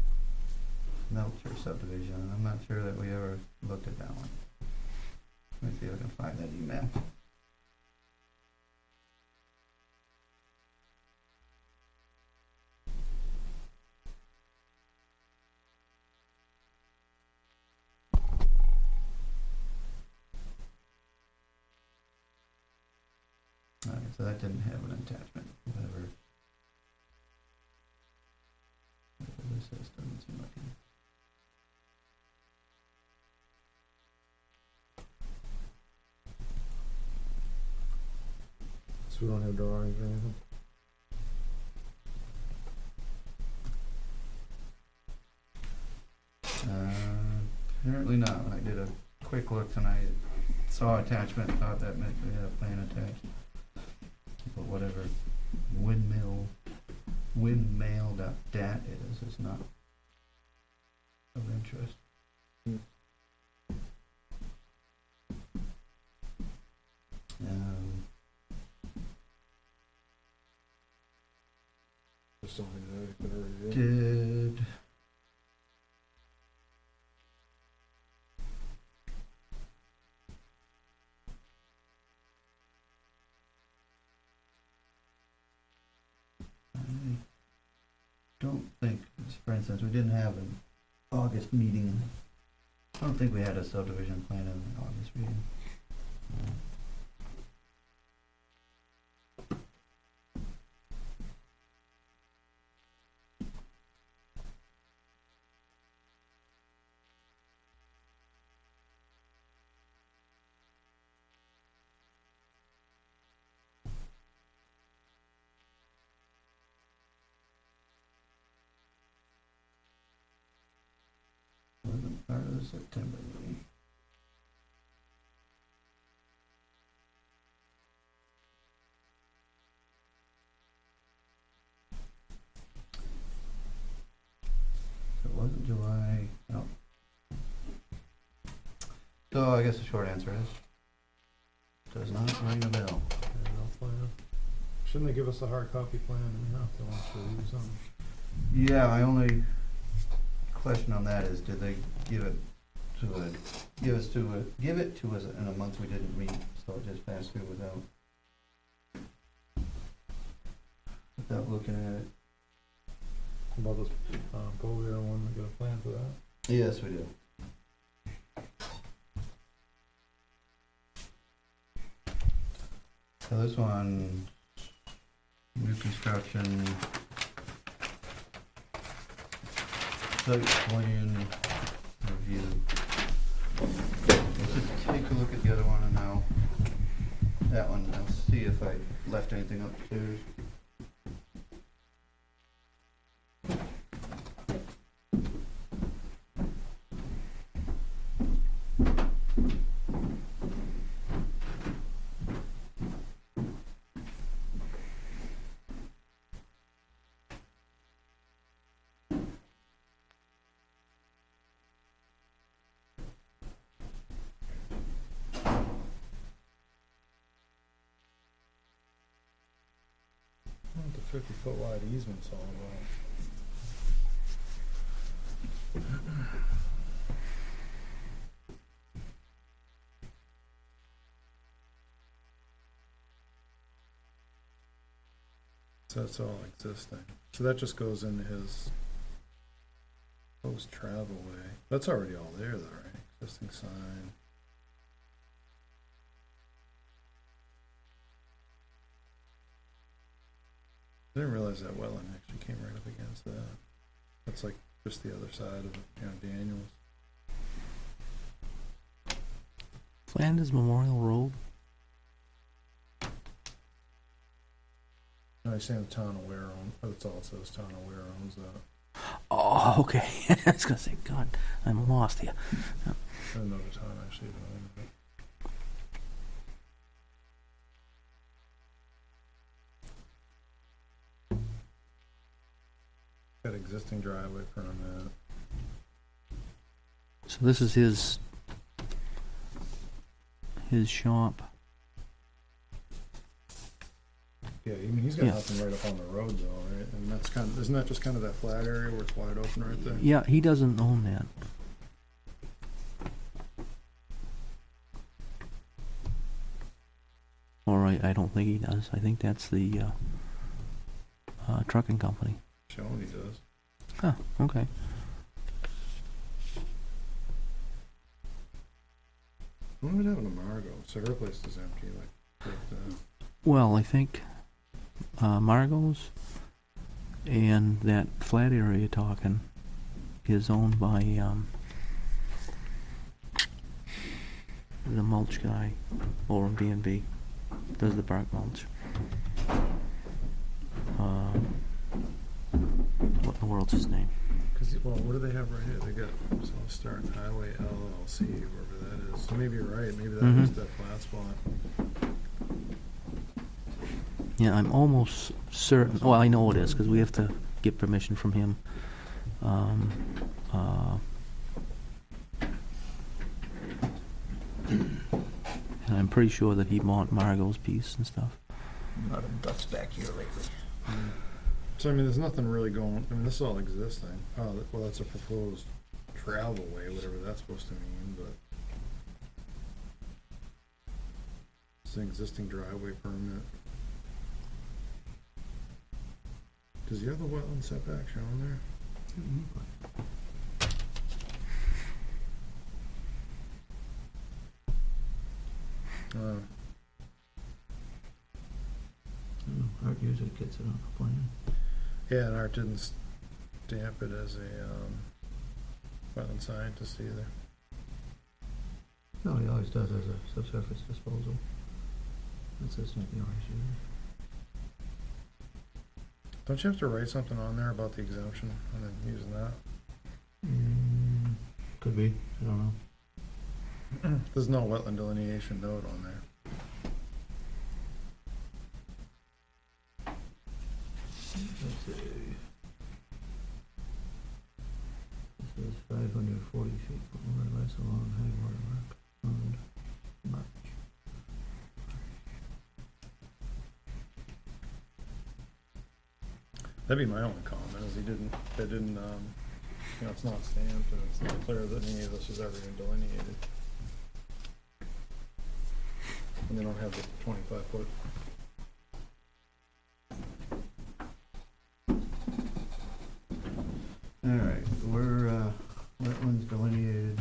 Melcher subdivision, and I'm not sure that we ever looked at that one. Let me see if I can find that email. Alright, so that didn't have an attachment, whatever. This doesn't seem like it. So we don't have drawings or anything? Apparently not. When I did a quick look tonight, saw attachment, thought that meant we had a plan attached. But whatever windmail.dat is not of interest. Just something that I could review. Did I don't think, for instance, we didn't have an August meeting. I don't think we had a subdivision plan in the August meeting. Wasn't part of the September meeting. So it wasn't July, no. So I guess the short answer is, does not ring a bell. Okay, no plan. Shouldn't they give us a hard copy plan anyhow if they want us to review something? Yeah, my only question on that is, did they give it to us in a month we didn't meet, so it just passed through without looking at it? About this Bovier one, we got a plan for that? Yes, we do. So this one, new construction, site plan review. Let's just take a look at the other one and now, that one, I'll see if I left anything upstairs. 50-foot wide easement's all about? So that's all existing. So that just goes into his proposed travel way. That's already all there though, right? Existing sign. I didn't realize that wetland actually came right up against that. That's like just the other side of, Daniels. Flanders Memorial Road? No, he's saying the town of Weare owns, that's all it says, town of Weare owns that. Oh, okay. I was gonna say, God, I'm lost here. I didn't know the town actually even owned it. Got existing driveway permit. So this is his shop. Yeah, I mean, he's got Yeah. nothing right up on the road though, right? And that's kind of, isn't that just kind of that flat area where it's wide open right there? Yeah, he doesn't own that. All right, I don't think he does. I think that's the trucking company. Showing he does. Huh, okay. What would happen to Margot? So her place is empty, like Well, I think Margot's and that flat area you're talking is owned by the mulch guy over in B&B. Does the bark mulch. What in the world's his name? Because, well, what do they have right here? They got Start Highway LLC, wherever that is. So maybe you're right. Maybe that is that flat spot. Yeah, I'm almost certain. Well, I know it is because we have to get permission from him. And I'm pretty sure that he bought Margot's piece and stuff. Not a dust back here lately. So, I mean, there's nothing really going, I mean, this is all existing. Oh, well, that's a proposed travel way, whatever that's supposed to mean, but it's an existing driveway permit. Does he have the wetland setback shown there? Art usually gets it on the plan. Yeah, and Art didn't stamp it as a wetland scientist either. No, he always does as a subsurface disposal. That's not the issue. Don't you have to write something on there about the exemption and then using that? Could be, I don't know. There's no wetland delineation note on there. Let's see. This is 540 feet more or less along high water mark on March. That'd be my only comment, is they didn't, it's not stamped, and it's not clear that any of this was ever even delineated. And they don't have the 25-foot. All right, we're wetlands delineated.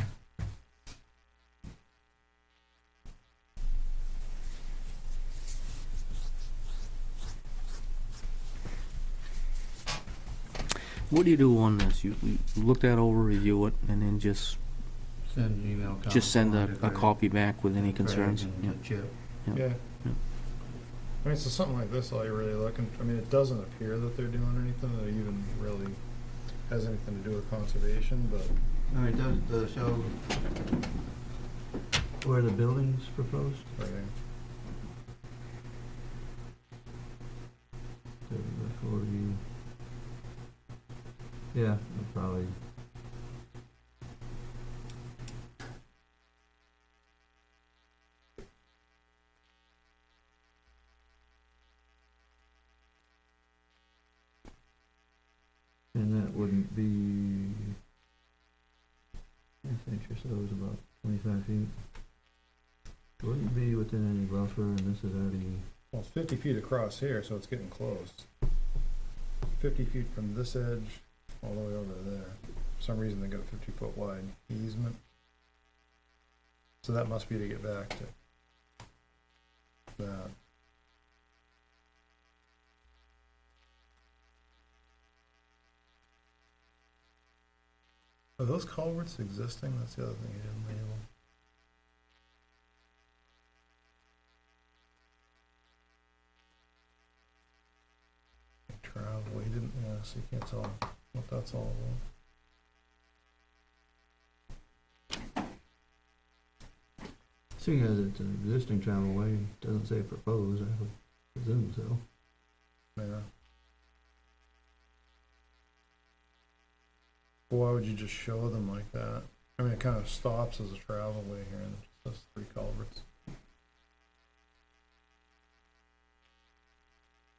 What do you do on this? You look that over, review it, and then just Send an email. send a Craig copy back with any Craig concerns. and Yeah. Chip. Yeah. Yeah. Yeah. I mean, so something like this, all you're really looking, I mean, it doesn't appear that they're doing anything that even really has anything to do with conservation, but All right, does the show where the building's proposed? I think 30 by 40. Yeah, probably. might be, I think or so is about 25 feet. Wouldn't be within any buffer, and this is already, Well, it's 50 feet across here, so it's getting close. 50 feet from this edge all the way over there. For some reason, they got a 50-foot wide easement. So that must be to get back to that. Are those culverts existing? That's the other thing you didn't label. Travel, you didn't, yeah, so you can't tell what that's all about. seeing as it's an existing travel way, doesn't say proposed, I would presume so. Yeah. Why would you just show them like that? I mean, it kind of stops as a travel way here, and it just has 3 culverts.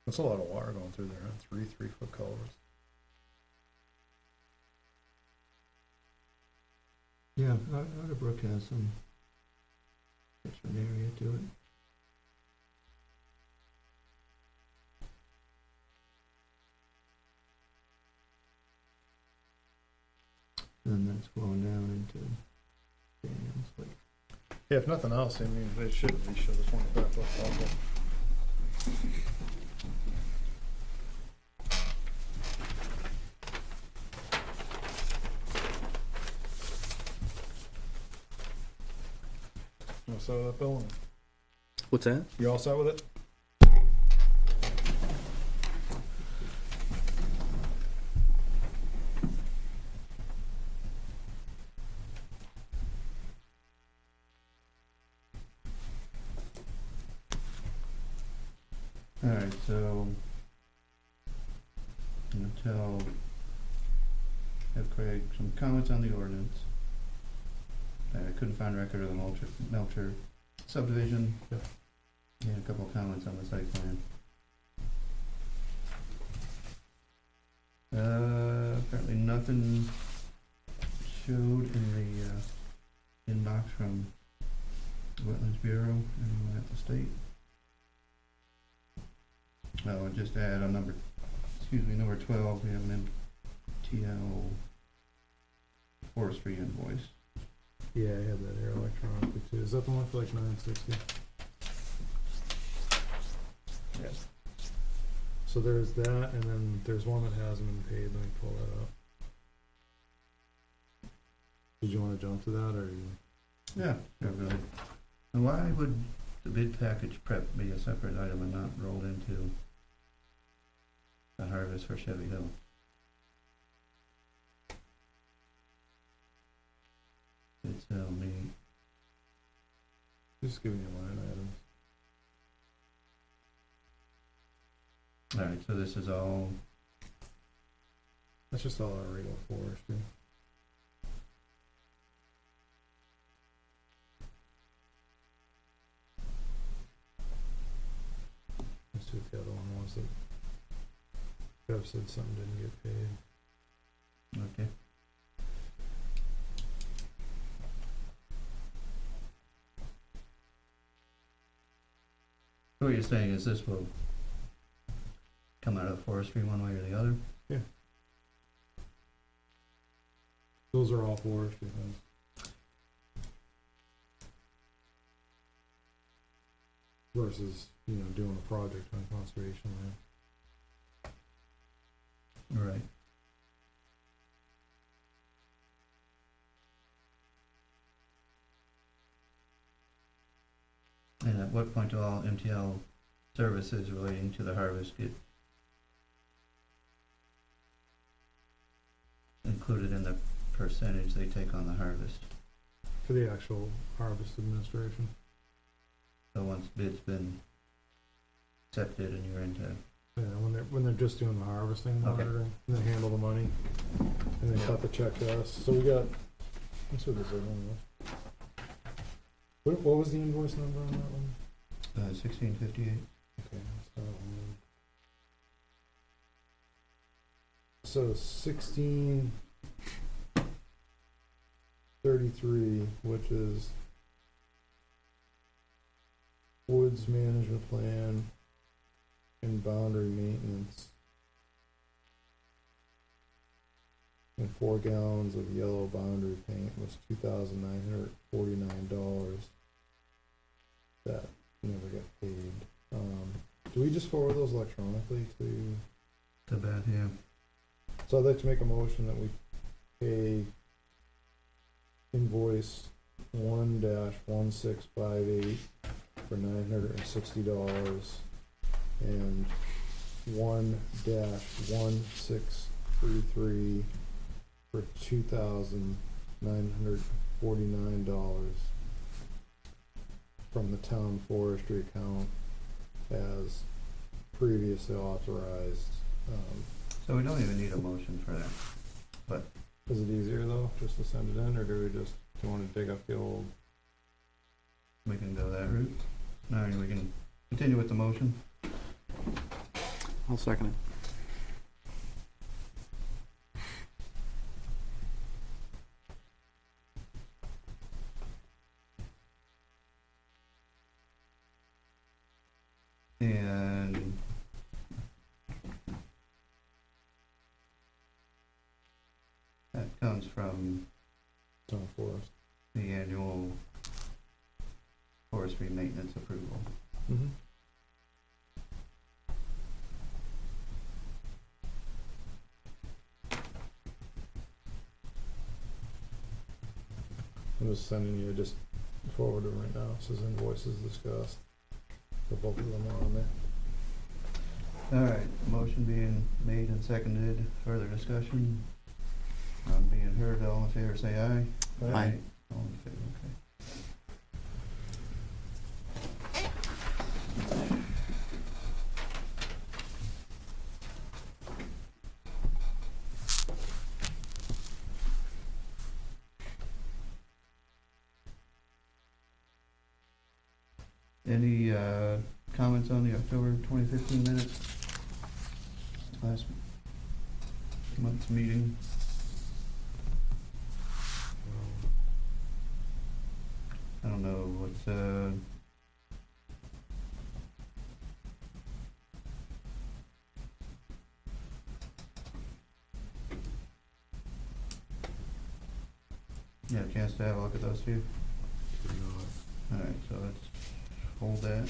That's a lot of water going through there, huh? 3 3-foot culverts. Yeah, Otter Brook has some catchment area to it. And that's flowing down into Daniels Lake. Yeah, if nothing else, I mean, they should at least show this one back left also. You all set with that, Bill? What's that? You all set with it? Alright, so I'm gonna have Craig some comments on the ordinance. I couldn't find record of the Melcher subdivision. Yep. And a couple of comments on the site plan. Apparently nothing showed in the inbox from Wetlands Bureau, anyone at the state. I'll just add on number 12, we have an MTL forestry invoice. Yeah, I have that here electronically too. Is that the one for like $960? Yes. So there's that, and then there's one that hasn't been paid. Let me pull that up. Did you want to jump to that, or you? Yeah, sure, go ahead. And why would the bid package prep be a separate item and not rolled into the harvest for Chevy Hill? It's me. Just giving you line items. Alright, so this is all, That's just all our regular forestry. Let's see what the other one was that Bev said something didn't get paid. okay. So what you're saying is this will come out of forestry one way or the other? Those are all forestry things. Versus, doing a project on conservation land. Right. And at what point do all MTL services relating to the harvest get included in the percentage they take on the harvest? For the actual harvest administration. So once bid's been accepted and you're into, Yeah, when they're just doing the harvesting, Okay. monitoring, and they handle the money, and they cut the check to us. So we got, let's see what this other one was. What was the invoice number on that one? 1658. Okay, that's that one. So 1633, which is woods management plan and boundary maintenance. And 4 gallons of yellow boundary paint was $2,949. That never got paid. Do we just forward those electronically to? To Beth, yeah. So I'd like to make a motion that we pay invoice 1-1658 for $960 and 1-1633 for $2,949 from the town forestry account as previously authorized. So we don't even need a motion for that. Is it easier though, just to send it in, or do we just, do you want to dig up the old? We can go that route. All right, we can continue with the motion. I'll second it. And that comes from Town forest. the annual forestry maintenance approval. Mm-hmm. I'm just sending you, just forward it right now, it says invoices discussed. So both of them are on there. All right, motion being made and seconded. Further discussion? None being heard. All in favor, say aye. Aye. All in favor, okay. Any comments on the October 2015 minutes? Last month's meeting. I don't know what's you had a chance to have a look at those two? Alright, so let's hold that.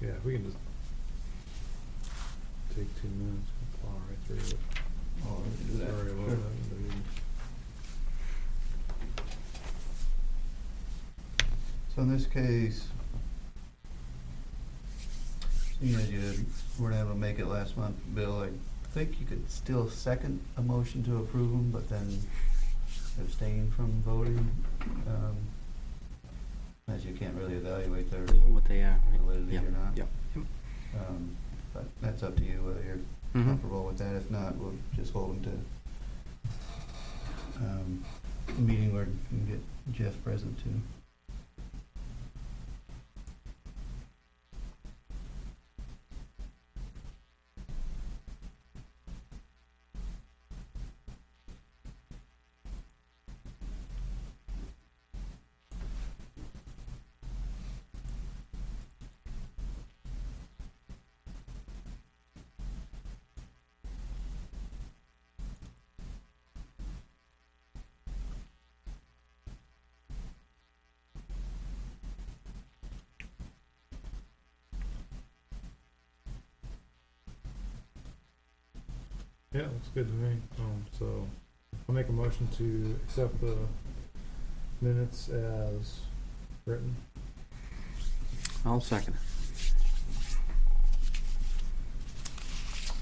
Yeah, if we can just take 2 minutes, we'll plow right through it. Oh, we can do that. Sorry about Sure. that. So in this case, seeing as you weren't able to make it last month, Bill, I think you could still second a motion to approve them, but then abstain from voting, as you can't really evaluate their What they are, right? validity Yep, or not. yep. But that's up to you whether you're Mhm. comfortable with that. If not, we'll just hold them to a meeting where you can get Jeff present too. Yeah, looks good to me. So I'll make a motion to accept the minutes as written. I'll second it.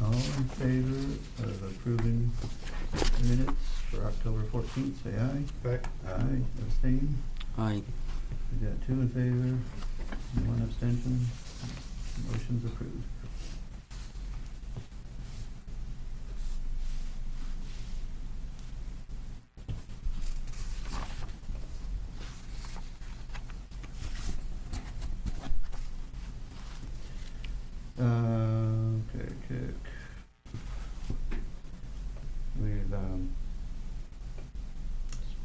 All in favor of approving minutes for October 14th, say aye. Back. Aye, abstain. Aye. We got 2 in favor, 1 abstention. Motion's approved.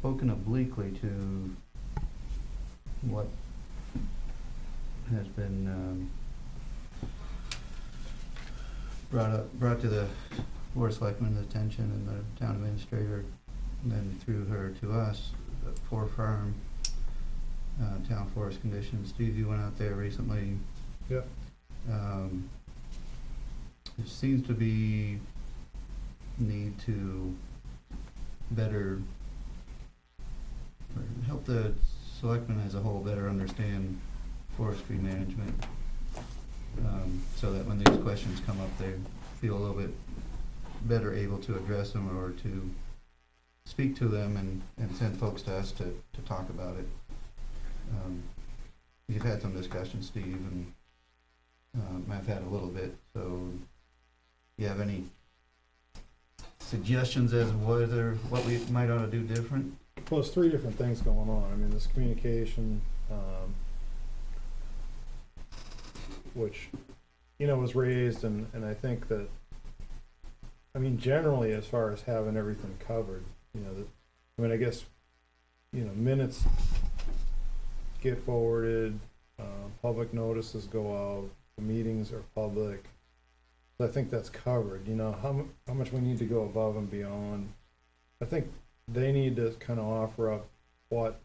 spoken obliquely to what has been brought to the Board of Selectmen's attention and the town administrator, and then through her to us, the Poor Farm, town forest conditions. Steve, you went out there recently. Yep. There seems to be need to better, or help the selectmen as a whole better understand forestry management, so that when these questions come up, they feel a little bit better able to address them or to speak to them and send folks to us to talk about it. You've had some discussion, Steve, and I've had a little bit, so you have any suggestions as what we might ought to do different? Well, there's three different things going on. I mean, this communication, which, was raised, and I think that, I mean, generally, as far as having everything covered, I guess, minutes get forwarded, public notices go out, the meetings are public. So I think that's covered. How much we need to go above and beyond. I think they need to kind of offer up what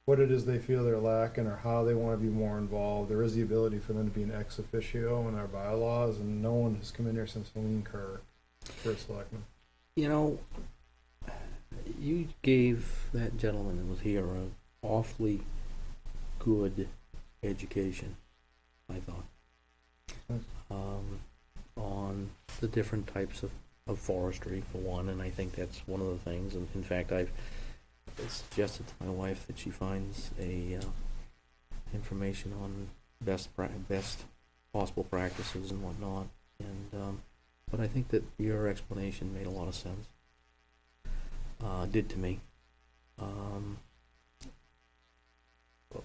it is they feel they're lacking or how they want to be more involved. There is the ability for them to be an ex officio in our bylaws, and no one has come in here since Helene Kerr, first selectman. You gave that gentleman that was here an awfully good education, I thought, on the different types of forestry, for one, and I think that's one of the things. And in fact, I've suggested to my wife that she finds information on best possible practices and whatnot. And but I think that your explanation made a lot of sense. Did to me.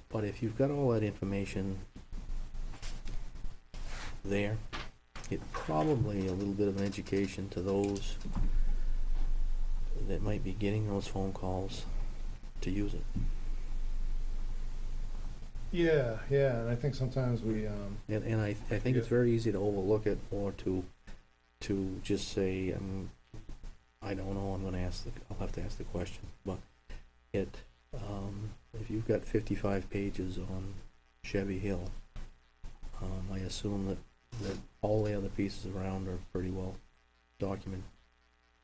But if you've got all that information there, it's probably a little bit of an education to those that might be getting those phone calls to use it. Yeah, and I think sometimes we and I think it's very easy to overlook it, or to just say, I don't know, I'll have to ask the question. But if you've got 55 pages on Chevy Hill, I assume that all the other pieces around are pretty well documented.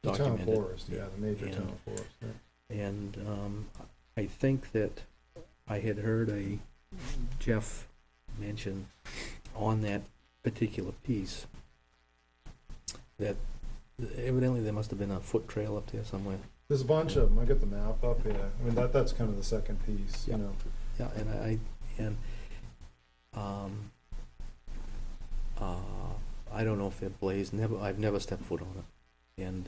the town forest, the major And- town forest. Yeah. And I think that I had heard Jeff mention on that particular piece that evidently there must have been a foot trail up there somewhere. There's a bunch of them. I got the map up. Yeah, I mean that's kind of the second piece. Yeah. Yeah, and I don't know if they're blazed. I've never stepped foot on it, and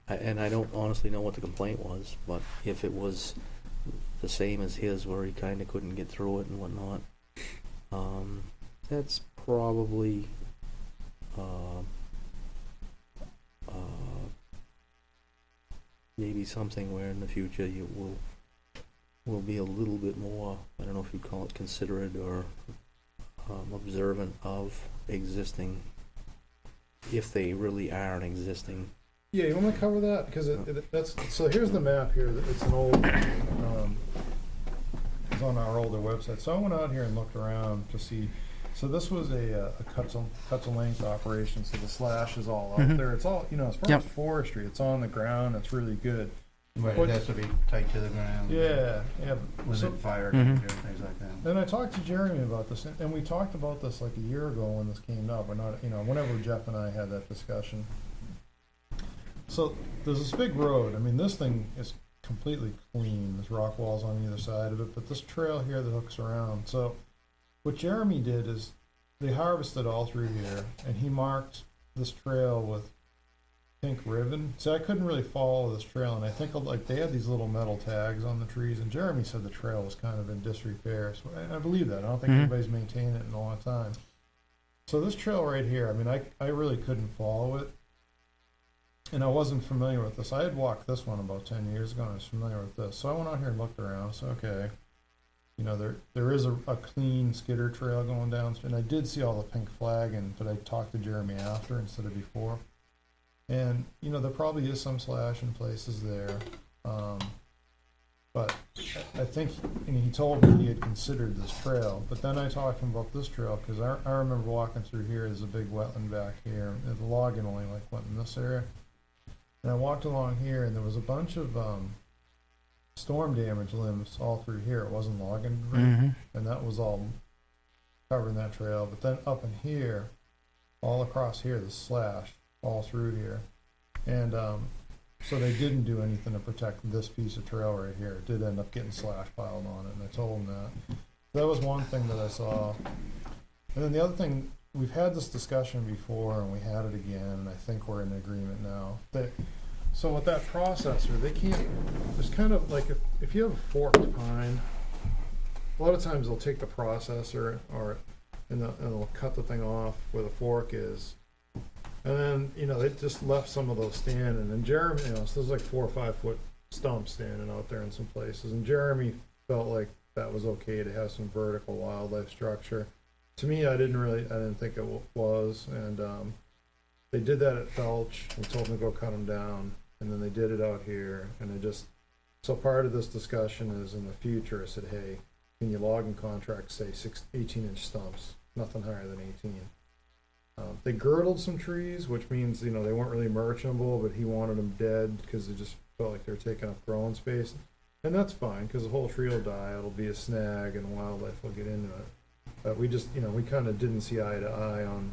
I don't honestly know what the complaint was, but if it was the same as his, where he kind of couldn't get through it and whatnot, that's probably maybe something where in the future you will be a little bit more, I don't know if you'd call it considerate or observant of existing, if they really are an existing. Yeah, you want me to cover that? Because that's so. Here's the map here. It's an old. It's on our older website. So I went out here and looked around to see. So this was a cuts and length operation. So the slash is all out there. It's all as far as forestry. It's on the ground. It's really good. Right, it has to be tight to the ground. Yeah. Limit fire danger, things like that. Then I talked to Jeremy about this, and we talked about this like a year ago when this came up, or not, whenever Jeff and I had that discussion. So there's this big road. I mean, this thing is completely clean. There's rock walls on either side of it, but this trail here that hooks around. So what Jeremy did is they harvested all through here, and he marked this trail with pink ribbon. So I couldn't really follow this trail, and I think like they had these little metal tags on the trees, and Jeremy said the trail was kind of in disrepair. So I believe that. I don't think anybody's maintained it in a long time. So this trail right here, I mean, I really couldn't follow it. and I wasn't familiar with this. I had walked this one about 10 years ago, and I was familiar with this. So I went out here and looked around. So, okay, you know, there is a clean skidder trail going down, and I did see all the pink flagging, but I talked to Jeremy after instead of before. And, you know, there probably is some slash in places there. But I think, and he told me he had considered this trail, but then I talked to him about this trail, because I remember walking through here. There's a big wetland back here, and the logging only like went in this area. And I walked along here, and there was a bunch of storm damage limbs all through here. It wasn't logging debris, and that was all covering that trail. But then up in here, all across here, the slash all through here, and so they didn't do anything to protect this piece of trail right here. It did end up getting slash piled on it, and I told them that. That was one thing that I saw. And then the other thing, we've had this discussion before, and we had it again, and I think we're in agreement now. So with that processor, they can't, there's kind of like, if you have a forked pine, a lot of times they'll take the processor and they'll cut the thing off where the fork is. And then, you know, they just left some of those standing. And Jeremy, you know, so there's like 4 or 5 foot stumps standing out there in some places. And Jeremy felt like that was okay to have some vertical wildlife structure. To me, I didn't think it was. And they did that at Felch. We told them to go cut them down. And then they did it out here. And so part of this discussion is in the future, I said, hey, can you log in contracts, say 18-inch stumps, nothing higher than 18. They girdled some trees, which means, you know, they weren't really merchantable, but he wanted them dead because they just felt like they were taking up growing space. And that's fine, because the whole tree will die. It'll be a snag, and wildlife will get into it. But we just, you know, we kind of didn't see eye to eye on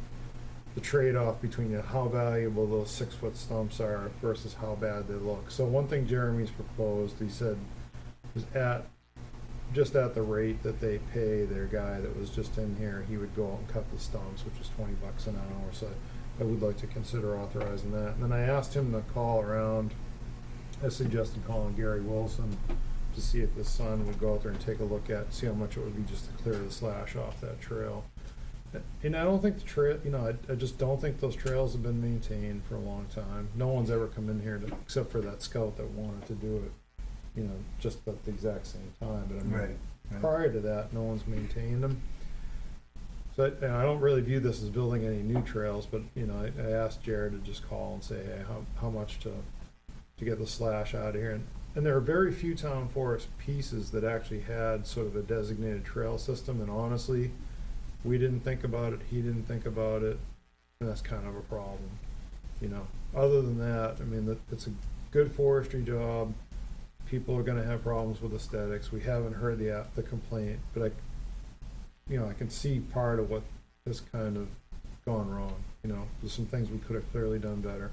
the trade-off between how valuable those 6 foot stumps are versus how bad they look. So one thing Jeremy's proposed, he said, was just at the rate that they pay their guy that was just in here, he would go out and cut the stumps, which is $20 an hour. So I would like to consider authorizing that. And then I asked him to call around. I suggested calling Gary Wilson to see if his son would go out there and take a look at, see how much it would be just to clear the slash off that trail. And I don't think the trail, you know, I just don't think those trails have been maintained for a long time. No one's ever come in here except for that scout that wanted to do it, you know, just at the exact same time. But I mean, Right. prior to that, no one's maintained them. So I don't really view this as building any new trails, but, you know, I asked Jared to just call and say, hey, how much to get the slash out of here. And there are very few town forest pieces that actually had sort of a designated trail system, and honestly, we didn't think about it, he didn't think about it, and that's kind of a problem, you know. Other than that, I mean, it's a good forestry job. People are gonna have problems with aesthetics. We haven't heard the complaint, but I can see part of what has kind of gone wrong, you know. There's some things we could have clearly done better.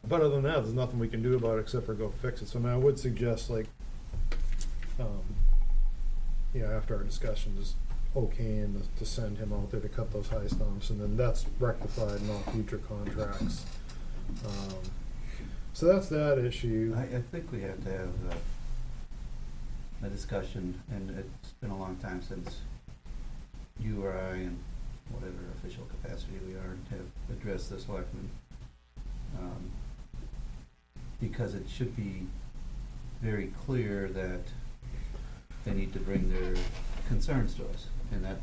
But other than that, there's nothing we can do about it except for go fix it. So I mean, I would suggest, like, after our discussion, just okaying to send him out there to cut those high stumps, and then that's rectified in all future contracts. So that's that issue. I think we have to have a discussion, and it's been a long time since you or I, in whatever official capacity we are, have addressed the selectmen. Because it should be very clear that they need to bring their concerns to us, and that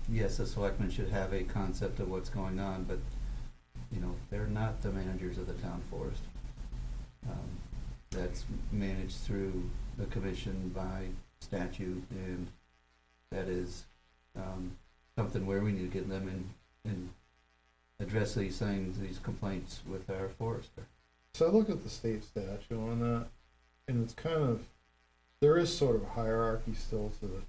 yes, the selectmen should have a concept of what's going on, but, you know, they're not the managers of the town forest. That's managed through the commission by statute, and that is something where we need to get them in and address these things, these complaints with our forester. So I looked at the state statute on that, and it's kind of, there is sort of a hierarchy still to the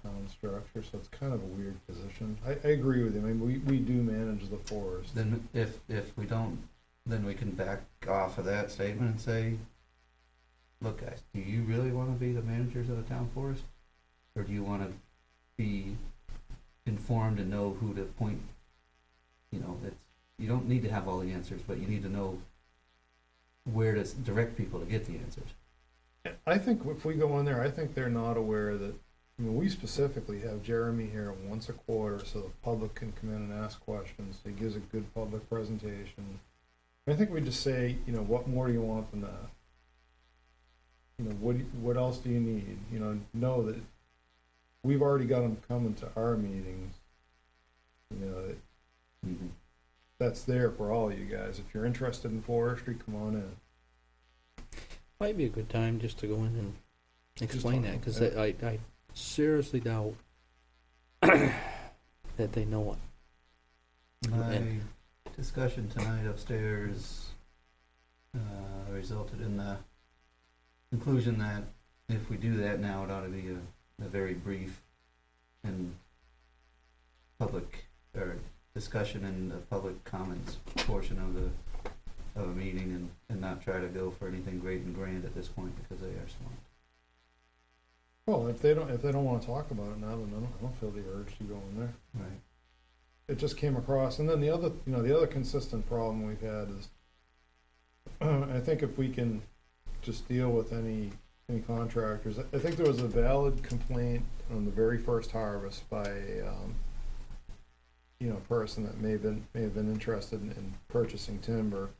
town structure, so it's kind of a weird position. I agree with you. I mean, we do manage the forest. Then if we don't, then we can back off of that statement and say, look, guys, do you really want to be the managers of the town forest? Or do you want to be informed and know who to point? You know, you don't need to have all the answers, but you need to know where to direct people to get the answers. I think if we go in there, I think they're not aware that I mean, we specifically have Jeremy here once a quarter so the public can come in and ask questions. He gives a good public presentation. I think we just say, you know, what more do you want than that? You know, what else do you need? You know that we've already got him coming to our meetings. You know, that's there for all of you guys. If you're interested in forestry, come on in. Might be a good time just to go in and explain that, because yeah. I seriously doubt that they know it. My discussion tonight upstairs resulted in the conclusion that if we do that now, it ought to be a very brief and public, or discussion in the public comments portion of a meeting, and not try to go for anything great and grand at this point, because they are swamped. Well, if they don't want to talk about it now, then I don't feel the urge to go in there. Right. It just came across, and then the other consistent problem we've had is, I think if we can just deal with any contractors, I think there was a valid complaint on the very first harvest by a person that may have been interested in purchasing timber,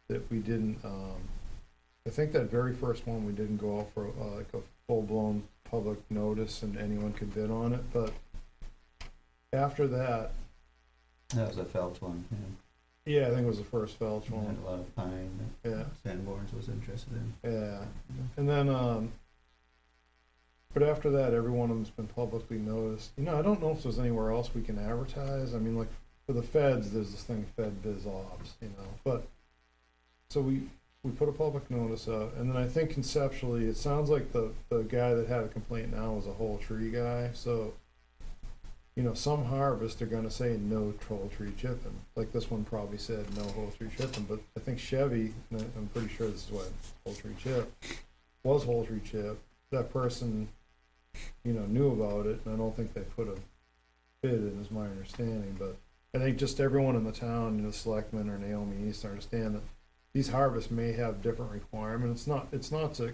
that we didn't. I think that very first one we didn't go out for like a full-blown public notice and anyone could bid on it, but after that, That was a felt one, yeah, I think it was the first Felch yeah. one. Had a lot of pine Yeah, that Sanborns was interested in. yeah, and then but after that, every one of them's been publicly noticed. You know, I don't know if there's anywhere else we can advertise. I mean, like for the feds, there's this thing, Fed Biz Ops, you know, but so we put a public notice out, and then I think conceptually, it sounds like the guy that had a complaint now is a whole tree guy, so, you know, some harvests are gonna say no whole tree chipping, like this one probably said no whole tree chipping, but I think Chevy, and I'm pretty sure this is what whole tree chip, was whole tree chip, that person, you know, knew about it, and I don't think they put a bid in, is my understanding, but I think just everyone in the town, you know, selectmen or Naomi East, understand that these harvests may have different requirements. It's not to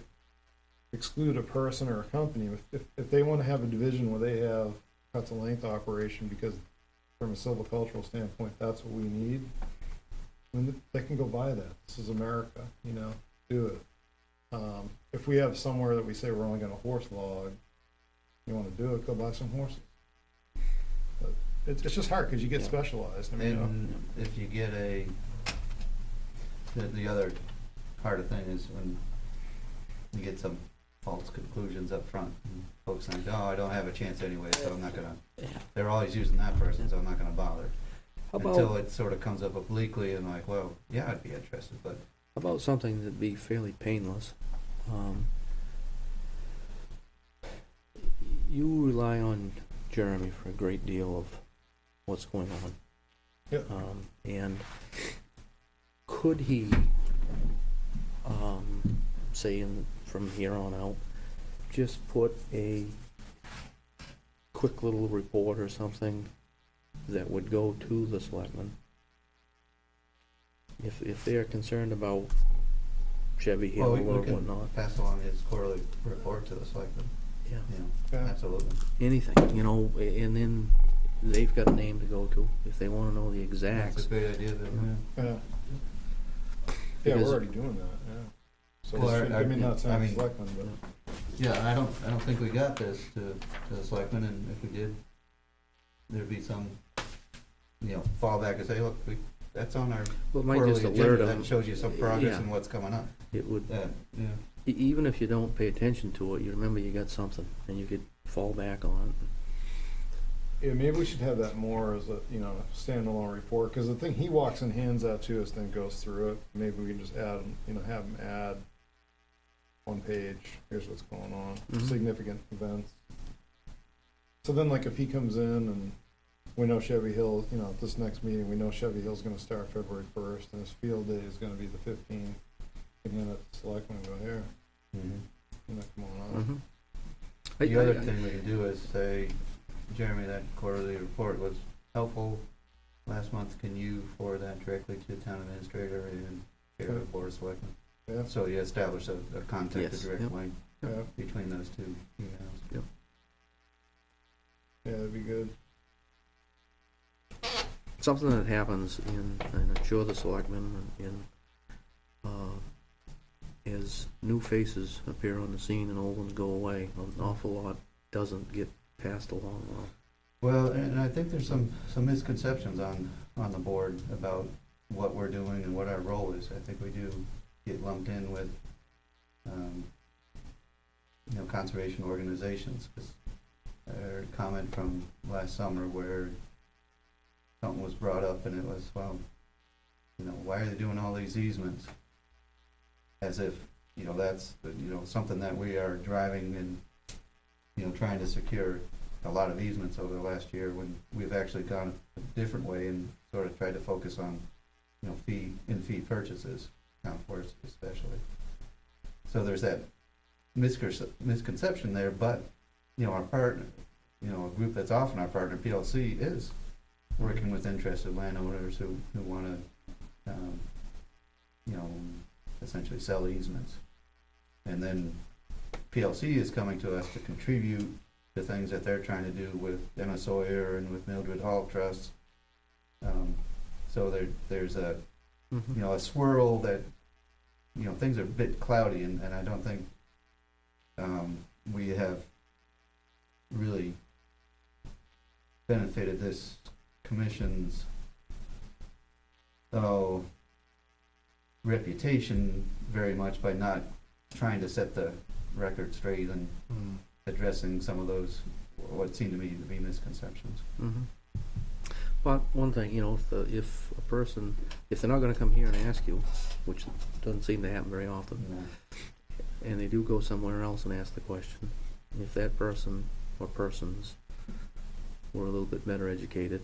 exclude a person or a company. If they want to have a division where they have cuts of length operation, because from a silvicultural standpoint, that's what we need, I mean, they can go buy that. This is America, you know, do it. If we have somewhere that we say we're only going to horse log, you want to do it, go buy some horses. But it's just hard because you get specialized. I mean, And if you get the other harder thing is when you get some false conclusions up front, and folks think, oh, I don't have a chance anyway, so I'm not gonna, they're always using that person, so I'm not gonna bother. How Until about, it sort of comes up obliquely and like, well, yeah, I'd be interested, but how about something that'd be fairly painless? You rely on Jeremy for a great deal of what's going on. Yep. And could he, say from here on out, just put a quick little report or something that would go to the selectmen? If they're concerned about Chevy Hill well, or we can whatnot, pass along his quarterly report to the selectmen. yeah, You know, Yeah. absolutely. anything, you know, and then they've got a name to go to if they wanna know the That's exacts. a great idea. yeah, Because- we're already doing that. Yeah. So Well, I mean, not I saying mean- selectmen, but Yeah, I don't think we got this to the selectmen, and if we did, there'd be some, you know, fallback and say, look, that's on our Well, it might quarterly just alert agenda, them. that shows you some progress Yeah. and what's coming up. It would, Yeah. even if you don't pay attention to it, you remember you got something, and you could fall back on yeah, maybe we should have that more as a, you know, standalone report, because the thing he walks and hands out to us, then goes through it. Maybe we can just add, you know, have him add one page, here's what's going on, Mhm. significant events. So then, like, if he comes in and we know Chevy Hill, you know, at this next meeting, we know Chevy Hill's gonna start February 1st, and his field day is gonna be the 15th. And then at the selectmen go, here, Mhm. you know, come on it. on. The other thing we can do is say, Jeremy, that quarterly report was helpful last month, can you forward that directly to the town administrator and share with the board of selectmen? Yeah, So you establish a contact, a Yes, direct yep. link yeah, between those two emails. something that happens and I'm sure the selectmen as new faces appear on the scene and old ones go away, an awful lot doesn't get passed along well. Well, and I think there's some misconceptions on the board about what we're doing and what our role is. I think we do get lumped in with, conservation organizations. 'Cause I heard a comment from last summer where something was brought up and it was, well, why are they doing all these easements? As if, that's, something that we are driving and, trying to secure a lot of easements over the last year, when we've actually gone a different way and sort of tried to focus on, fee purchases, town forests especially. So there's that misconception there, but, our partner, a group that's often our partner, PLC, is working with interested landowners who want to, essentially sell easements. And then PLC is coming to us to contribute the things that they're trying to do with Emma Sawyer and with Mildred Hall Trust. So there's a, a swirl that, things are a bit cloudy, and I don't think we have really benefited this commission's reputation very much by not trying to set the record straight and addressing some of those, what seem to me to be misconceptions. But one thing, if a person, if they're not gonna come here and ask you, which doesn't seem to happen very often, and they do go somewhere else and ask the question, if that person or persons were a little bit better educated,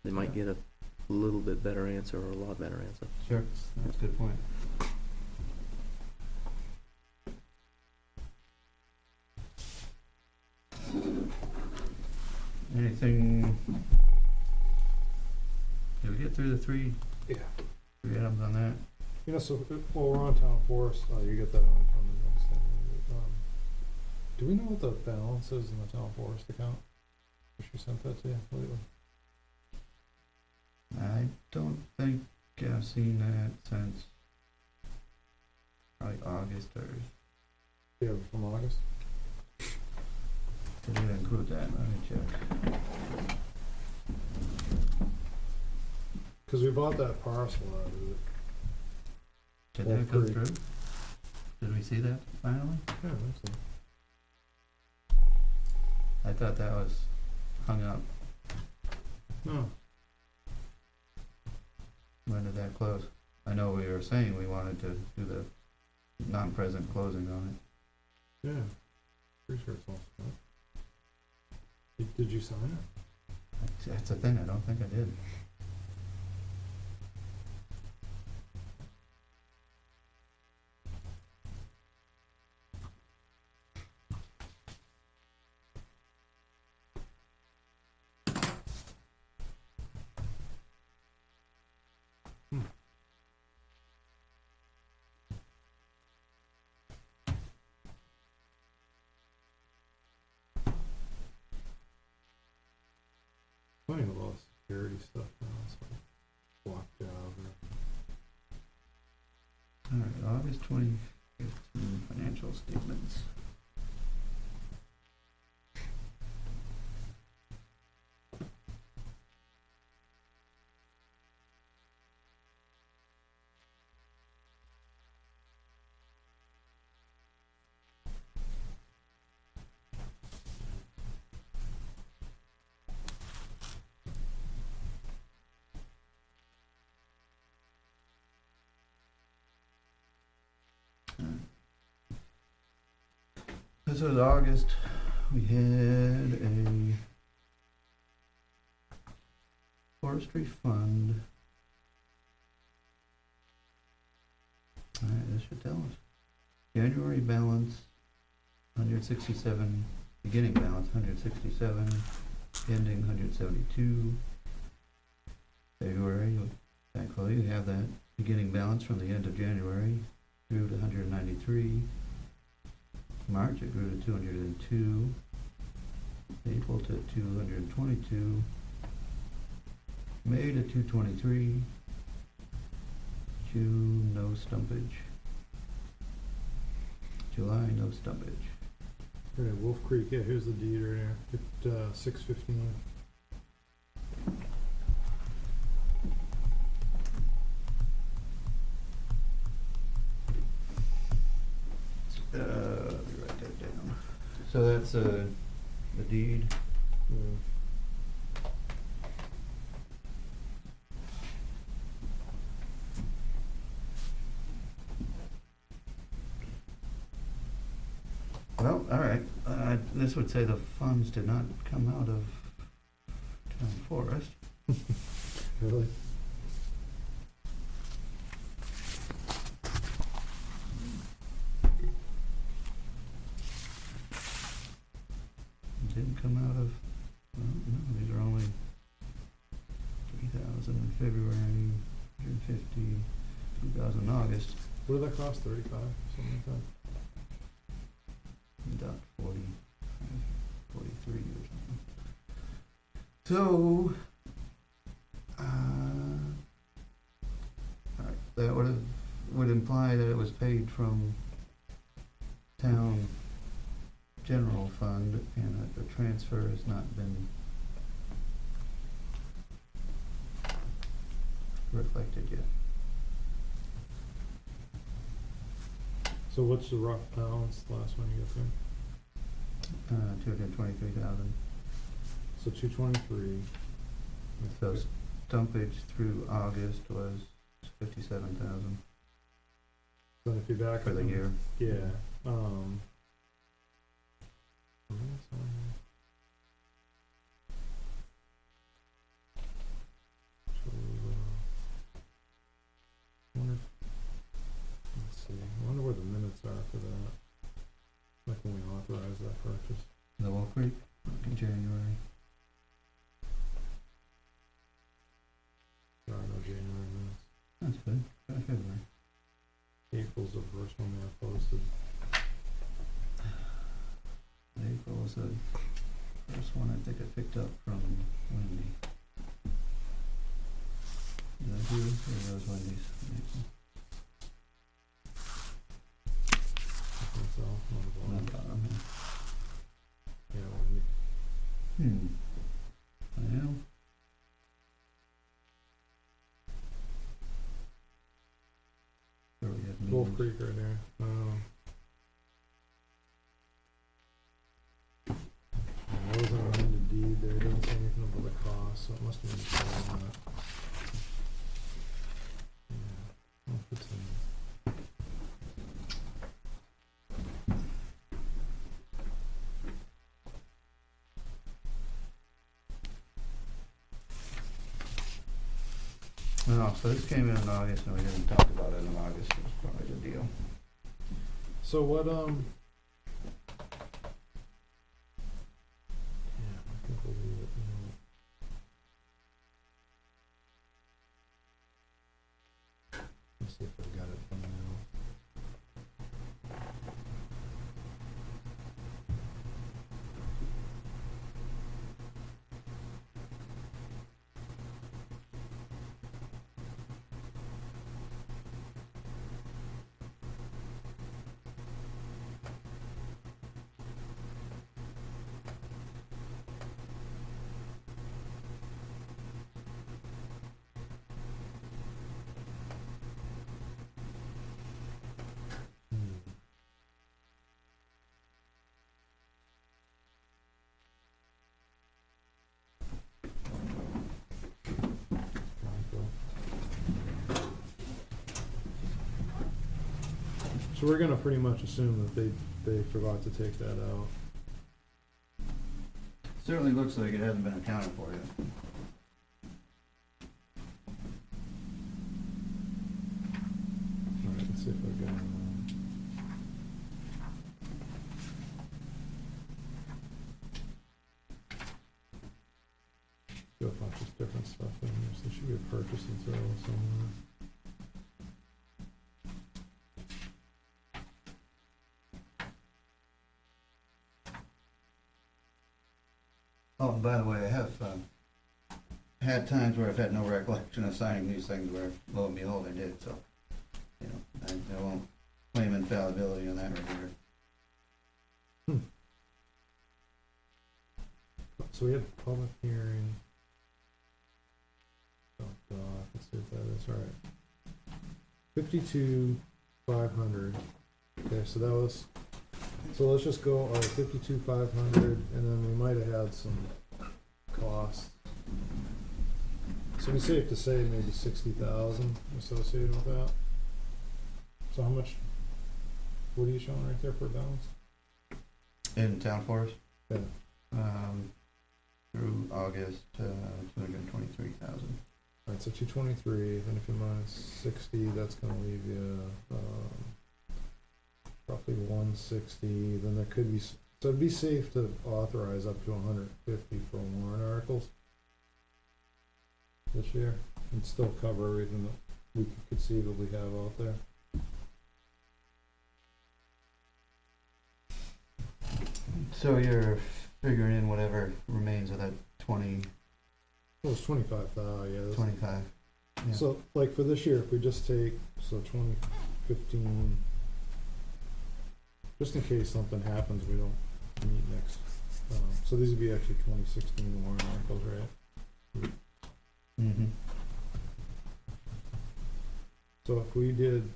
they might get a little bit better answer or a lot better answer. Sure, that's a good point. Anything, did we get through the three items on that? So, while we're on town forest, you get that on the next thing. Do we know what the balance is in the town forest account? She sent that to you lately. I don't think I've seen that since probably August or. Yeah, from August. Did it include that? Let me check. Cause we bought that parcel out of it. Did that go through? Did we see that finally? Yeah, I think so. I thought that was hung up. No. When did that close? I know we were saying we wanted to do the non-present closing on it. Yeah. Pretty sure it's all set. Did you sign it? That's the thing, I don't think I did. Funny, a lot of security stuff now, so blocked out. Alright, August 2015 financial statements. This was August. We had a forestry fund. Alright, this should tell us. January balance, 167, beginning balance, 167, ending 172. February, thankfully, we have that beginning balance from the end of January through to 193. March, it grew to 202, April to 222, May to 2/23. June, no stumpage. July, no stumpage. Okay, Wolf Creek, yeah, here's the deed right here, at 6:15. Let me write that down. So that's the deed. Yeah. Well, all right. This would say the funds did not come out of town forest. Really? It didn't come out of, well, no, these are only 3,000 in February, 150, 2,000 in August, What did that cost, 35, something like that? dot 40, 43 or something. So, all right, that would imply that it was paid from town general fund and that the transfer has not been reflected yet. So what's the rough balance, the last one you got there? 223,000. So 223. So stumpage through August was 57,000 Then if you back for up the and- year. Yeah, what else on here? So, wonder let's see, I wonder where the minutes are for that. Like when we authorized that purchase. The Wolf Creek in January. There are no January minutes. That's good. February. April's the first one they have posted. April was the first one I think I picked up from Wendy. Did I do it? Or that was Wendy's? in April? I think so. Not the Not bottom. bottom, Yeah, Wendy. yeah. Well, where we had Wolf meetings. Creek right there. There wasn't an amended deed there, it doesn't say anything about the cost, so it must have been before that. Yeah, I'll put some. Oh, so this came in August and we didn't talk about it in August. It was probably the deal. So what, yeah, I think we'll leave it, Let's see if I've got it from now. So we're gonna pretty much assume that they forgot to take that out. Certainly looks like it hasn't been accounted for yet. Alright, let's see if I've got got a bunch of different stuff in here, so there should be a purchase and sale somewhere. Oh, and by the way, I had times where I've had no recollection of signing these things where lo and behold I did, so, you know, I won't claim infallibility in that regard. So we had a public hearing. Let's see if that is right. 52,500. Okay, so that was. So let's just go 52,500, and then we might have had some costs. So we safe to say maybe 60,000 associated with that. So how much? What are you showing right there for balance? In town forest? Yeah. Through August, 223,000. Alright, so 223, and if you minus 60, that's gonna leave you, roughly 160, then there could be, so it'd be safe to authorize up to 150 for warrant articles this year, and still cover everything that we could conceivably have out there. So you're figuring in whatever remains of that 20, Well, it's 25,000, yeah. that's- 25. Yeah. So, like, for this year, if we just take, 2015, just in case something happens, we don't meet next, so these would be actually 2016 warrant articles, right? Mm-hmm. So if we did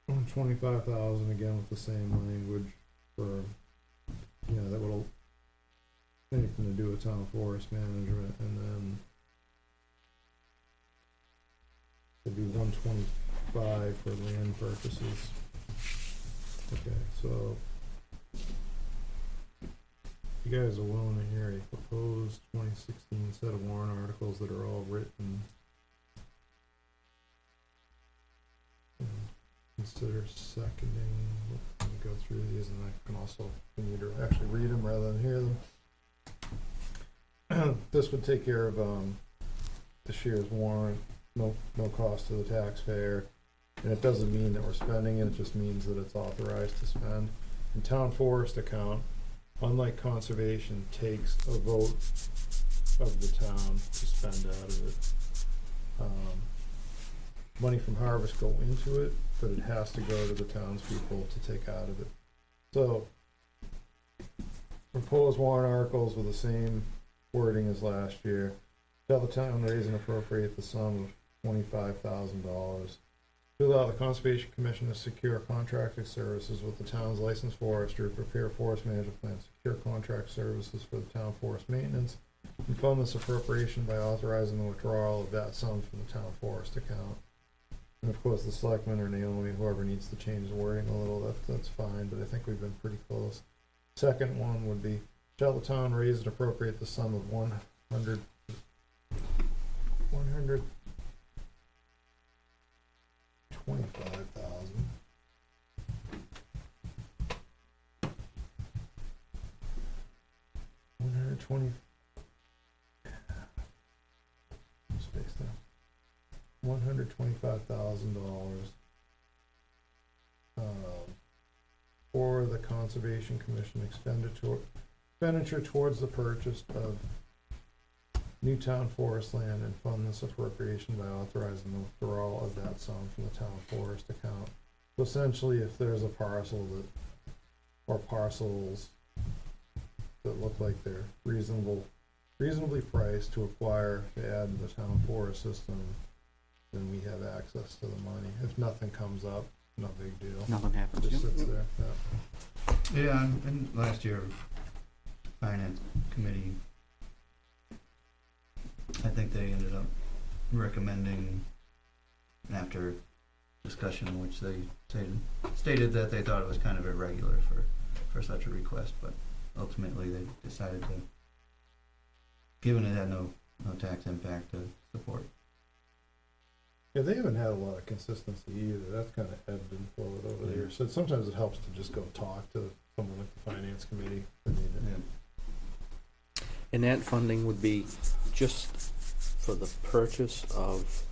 25,000 again with the same language for, that would, anything to do with town forest management, and then it'd be 125 for land purchases. Okay, so you guys are willing to hear a proposed 2016 set of warrant articles that are all written. Consider seconding. Let me go through these, and I can also continue to actually read them rather than hear them. This would take care of this year's warrant, no cost to the taxpayer, and it doesn't mean that we're spending it, it just means that it's authorized to spend. In town forest account, unlike conservation, takes a vote of the town to spend out of it. Money from harvest go into it, but it has to go to the townspeople to take out of it. So, proposed warrant articles with the same wording as last year. Shall the town raise and appropriate the sum of $25,000 to allow the Conservation Commission to secure contracting services with the town's licensed forester, prepare forest management plans, secure contract services for the town forest maintenance, and fund this appropriation by authorizing the withdrawal of that sum from the town forest account. And of course, the selectmen or Naomi, whoever needs to change the wording a little, that's fine, but I think we've been pretty close. Second one would be, shall the town raise and appropriate the sum of 125,000 120 space there. $125,000 for the Conservation Commission expenditure towards the purchase of new town forest land, and fund this appropriation by authorizing the withdrawal of that sum from the town forest account. So essentially, if there's a parcel that, or parcels that look like they're reasonably priced to acquire to add to the town forest system, then we have access to the money. If nothing comes up, no big deal. Nothing happens. Just sits there, yeah. Yeah, and last year, Finance Committee, I think they ended up recommending, after discussion, which they stated that they thought it was kind of irregular for such a request, but ultimately they decided to, given it had no tax impact, to support. Yeah, they haven't had a lot of consistency either. That's kind of ebbed and flowed over the years. So sometimes it helps to just go talk to someone like the Finance Committee. Yeah. And that funding would be just for the purchase of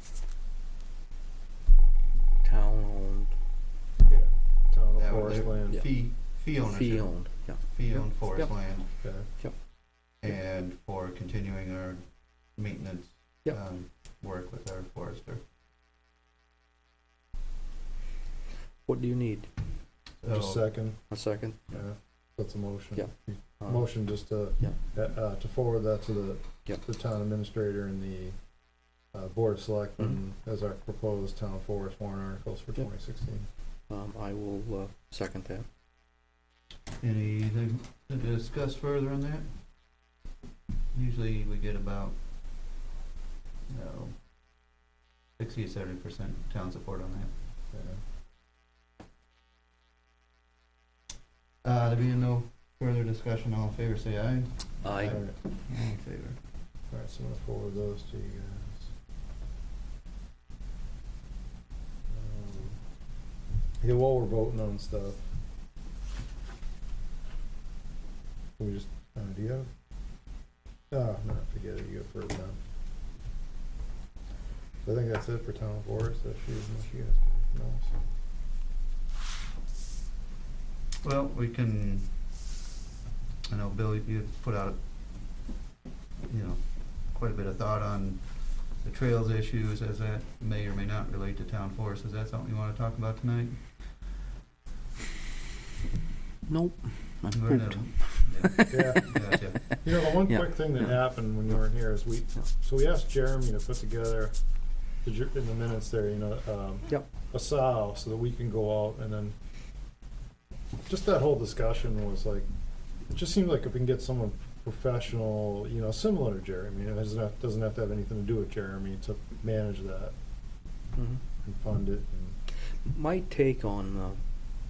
town-owned, Yeah, town That of would- forest land. Yeah. Fee ownership. fee-owned, yeah. Fee-owned forest Yep. land, Okay. and for continuing our maintenance Yep. Work with our forester. What do you need? Just So, second, A second? yeah, that's a motion. Yeah. Motion just to, Yeah. to forward that to Yeah. the town administrator and the Board of Selectmen as our proposed town forest warrant articles for Yeah. 2016. I will, second that. anything to discuss further on that? Usually we get about, 60 to 70% town support on that. Yeah. There being no further discussion, all in favor say aye. Aye. All right, All in favor. all right, so I'm gonna forward those to you guys. Yeah, while we're voting on stuff, can we just, do you have? Oh, no, forget it, you go first now. So I think that's it for town forest issues, unless you guys have anything else. Well, we can, I know, Bill, you put out, quite a bit of thought on the trails issues, as that may or may not relate to town forest. Is that something you wanna talk about tonight? Nope, I'm We're in pooped. Yeah, Gotcha. you know, the one Yeah. quick thing that happened when you weren't here is we asked Jeremy to put together, in the minutes there, Yep. a sow so that we can go out and then, just that whole discussion was like, it just seemed like if we can get someone professional, similar to Jeremy, it doesn't have to have anything to do with Jeremy to manage that Mhm. and fund it. And My take on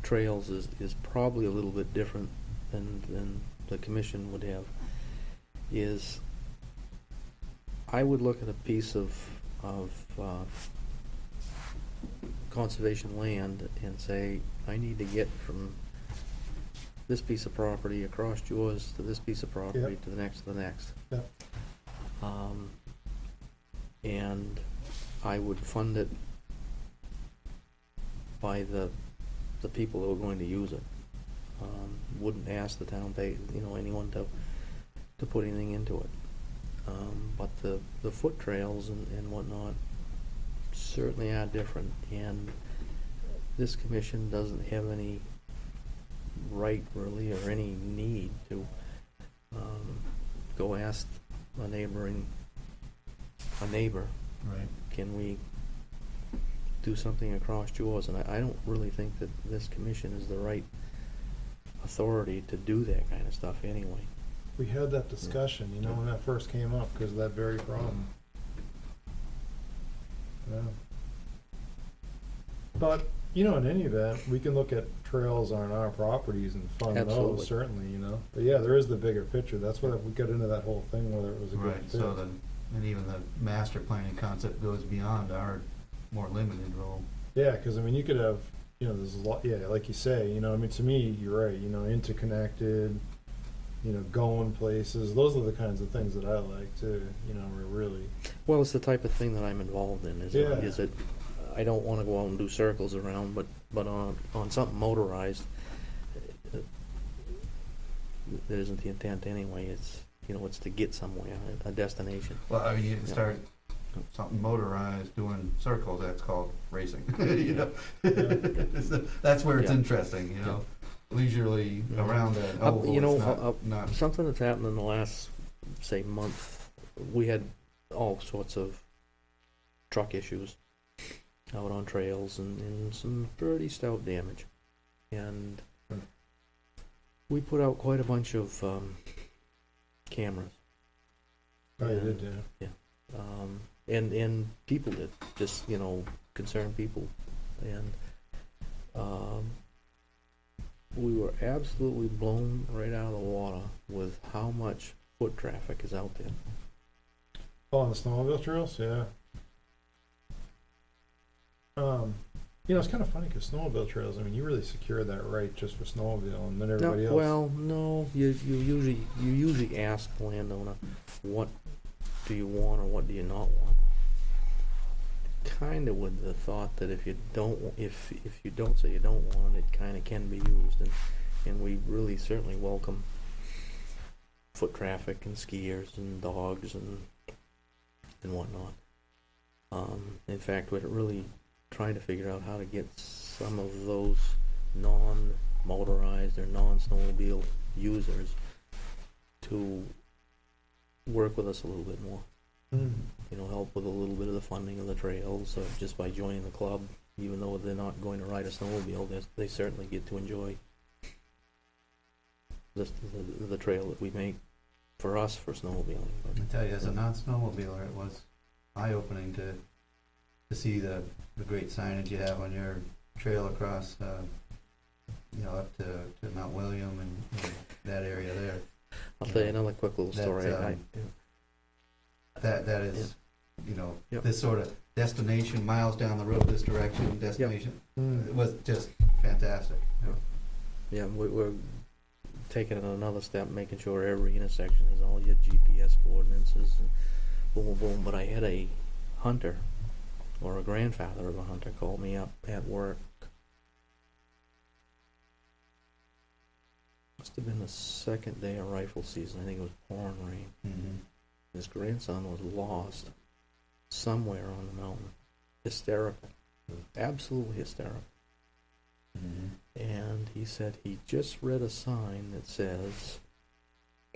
trails is probably a little bit different than the commission would have, is I would look at a piece of conservation land and say, I need to get from this piece of property across yours to this piece of property Yep. to the next. Yep. And I would fund it by the people who are going to use it. Wouldn't ask the town anyone to put anything into it. But the foot trails and whatnot certainly are different, and this commission doesn't have any right really or any need to go ask a neighbor, Right. can we do something across yours? And I don't really think that this commission is the right authority to do that kind of stuff anyway. we had that discussion, when that first came up, because of that very problem. Yeah. But, in any event, we can look at trails on our properties and fund Absolutely. those, certainly, But yeah, there is the bigger picture. That's what we got into that whole thing, whether it was a good Right, fit. so and even the master planning concept goes beyond our more limited role. Yeah, because, you could have, there's a lot, like you say, to me, you're right, interconnected, going places. Those are the kinds of things that I like too, are really. Well, it's the type of thing that I'm involved in, is Yeah. it, I don't wanna go out and do circles around, but on something motorized, that isn't the intent anyway, it's to get somewhere, a destination. Well, you can start something motorized doing circles, that's called racing, That's where it's Yeah. interesting, leisurely around that oval, it's not. Something that's happened in the last, say, month, we had all sorts of truck issues out on trails and some pretty stout damage. And we put out quite a bunch of cameras. Oh, you did, yeah. And people did, just, concerned people. And we were absolutely blown right out of the water with how much foot traffic is out there. Oh, on the snowmobile trails, yeah. It's kind of funny because snowmobile trails, you really secure that right just for snowmobile, and then everybody else. Well, no, you usually ask the landowner, what do you want or what do you not want? Kind of with the thought that if you don't say you don't want it, it kind of can be used, and we really certainly welcome foot traffic and skiers and dogs and and whatnot. In fact, we're really trying to figure out how to get some of those non-motorized or non-snowmobile users to work with us a little bit more. You know, help with a little bit of the funding of the trails, or just by joining the club, even though they're not going to ride a snowmobile, they certainly get to enjoy the trail that we make for us for snowmobiling. I tell you, as a non-snowmobiler, it was eye-opening to see the great signage you have on your trail across, you know, up to Mount William and that area there. I'll tell you another quick little story. That is, you know, Yep. this sort of destination, miles down the road, this direction, destination. It was just fantastic. Yeah, we're taking it another step, making sure every intersection has all your GPS coordinates and boom, boom, boom. But I had a hunter, or a grandfather of a hunter, call me up at work. Must have been the second day of rifle season. I think it was pouring rain. Mm-hmm. His grandson was lost somewhere on the mountain. Hysterical. Absolutely hysterical. Mm-hmm. And he said he just read a sign that says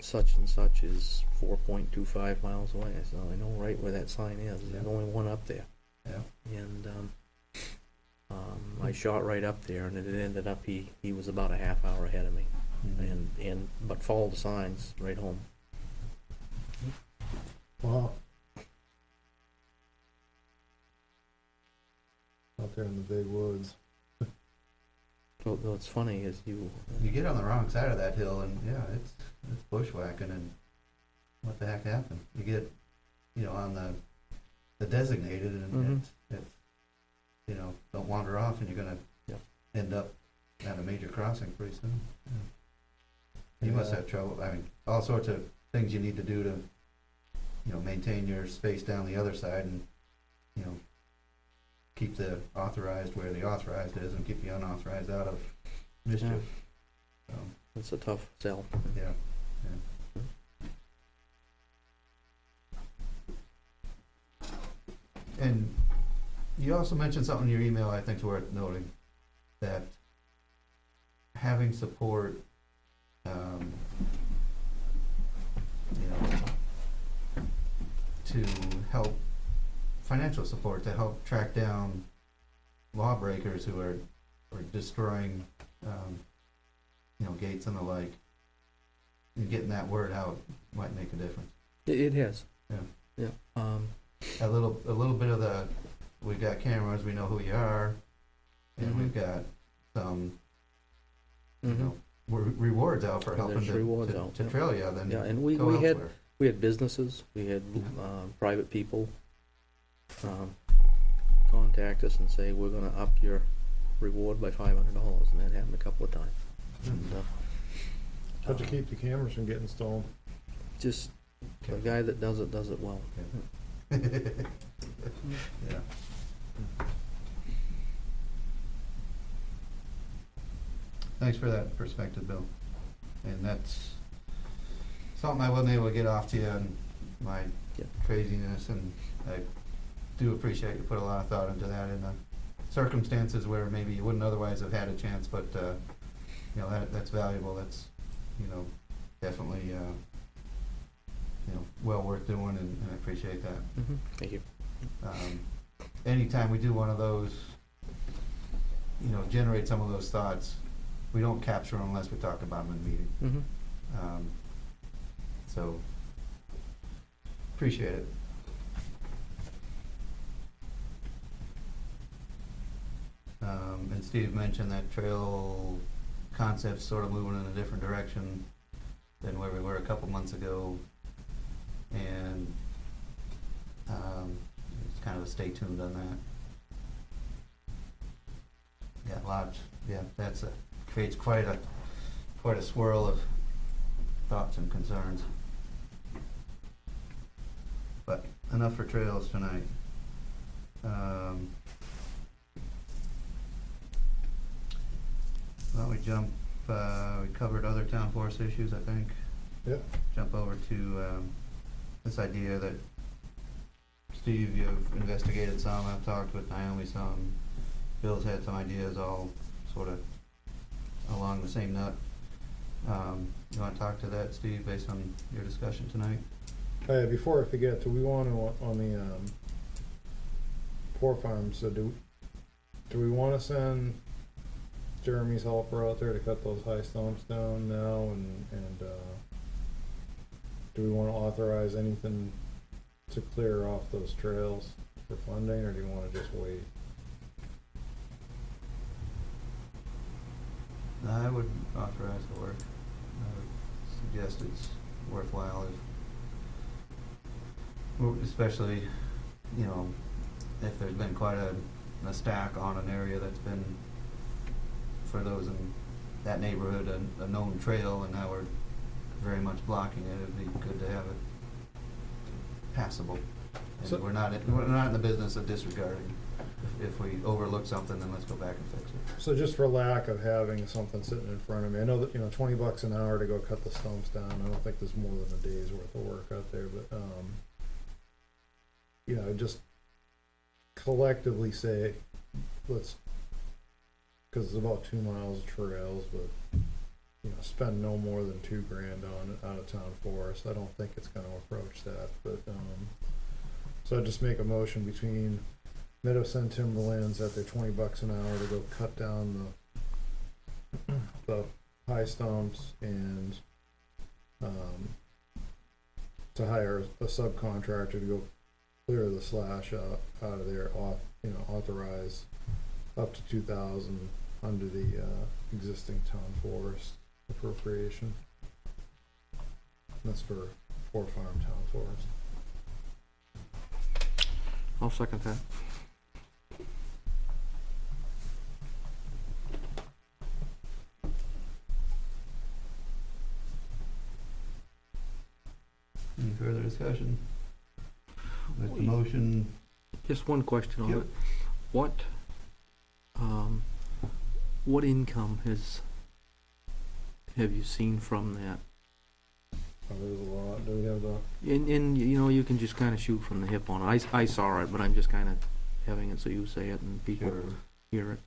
such and such is 4.25 miles away. I said, I know right where that sign is. There's only one up there. Yeah. And I shot right up there, and it ended up he was about a half hour ahead of me, Mm-hmm. but followed the signs right home. Wow. Out there in the big woods. Well, what's funny is you You get on the wrong side of that hill, and yeah, it's bushwhacking, and what the heck happened? You get, you know, on the designated, and Mhm. it's you know, don't wander off, and you're gonna Yep. end up at a major crossing pretty soon. Yeah. You must Yeah. have trouble. I mean, all sorts of things you need to do to, you know, maintain your space down the other side, and you know, keep the authorized where the authorized is, and keep the unauthorized out of mischief. So, it's a tough sell. yeah. And you also mentioned something in your email I think is worth noting, that having support, you know, to help, financial support to help track down lawbreakers who are destroying, you know, gates and the like, and getting that word out might make a difference. It has. Yeah. Yeah. A little bit of the, we've got cameras, we know who you are, and Mhm. we've got some, you Mhm. know, rewards out for Yeah, helping there's rewards out, to yeah. trail you, then Yeah, and we go had elsewhere. businesses, we had Yeah. private people contact us and say, we're gonna up your reward by $500, and that happened a couple of times. And, How'd you keep the cameras from getting stolen? just the guy that does it well. Yeah. Thanks for that perspective, Bill. And that's something I wasn't able to get off to you in my Yeah. craziness, and I do appreciate you put a lot of thought into that in the circumstances where maybe you wouldn't otherwise have had a chance, but, you know, that's valuable. That's, you know, definitely, you know, well worth doing, and I appreciate that. Thank you. Anytime we do one of those, you know, generate some of those thoughts, we don't capture them unless we talk about them in the meeting. So, appreciate it. And Steve mentioned that trail concept's sort of moving in a different direction than where we were a couple months ago. And it's kind of a stay tuned on that. Yeah, lots. Yeah, creates quite a swirl of thoughts and concerns. But enough for trails tonight. Well, we covered other town forest issues, I think. Yep. Jump over to this idea that Steve, you've investigated some, I've talked with Naomi some, Bill's had some ideas all sort of along the same nut. You wanna talk to that, Steve, based on your discussion tonight? Before I forget, do we want to, on the, poor farms, so do we wanna send Jeremy's helper out there to cut those high stumps down now, and do we wanna authorize anything to clear off those trails for funding, or do you wanna just wait? I would authorize the work. I would suggest it's worthwhile, especially, you know, if there's been quite a stack on an area that's been, for those in that neighborhood, a known trail, and now we're very much blocking it. It'd be good to have it passable. And So- we're not in the business of disregarding. If we overlook something, then let's go back and fix it. So just for lack of having something sitting in front of me, I know that, you know, $20 an hour to go cut the stumps down, I don't think there's more than a day's worth of work out there, but, you know, just collectively say, let's, cause it's about 2 miles of trails, but, you know, spend no more than $2,000 on out of town forest. I don't think it's gonna approach that, but, so I'd just make a motion between Meadow Sun Timberlands at their $20 an hour to go cut down the high stumps, and to hire a subcontractor to go clear the slash out of there, authorize up to 2,000 under the existing town forest appropriation. That's for farm town forest. I'll second that. Any further discussion? With the motion, Just one question on Yep. it. What income have you seen from that? Oh, there's a lot. Do we have the? And you know, you can just kind of shoot from the hip on it. I saw it, but I'm just kind of having it so you say it and people Sure. hear it.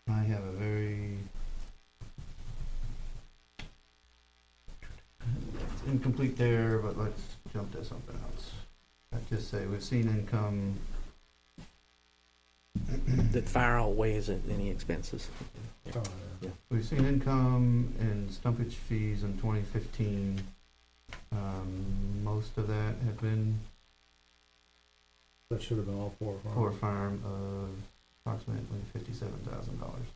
I have a very, it's incomplete there, but let's jump to something else. I'd just say we've seen income, That far outweighs any expenses. Oh, yeah. we've seen income and stumpage fees in 2015. Most of that had been That should have been all four farms. for a farm of approximately $57,000.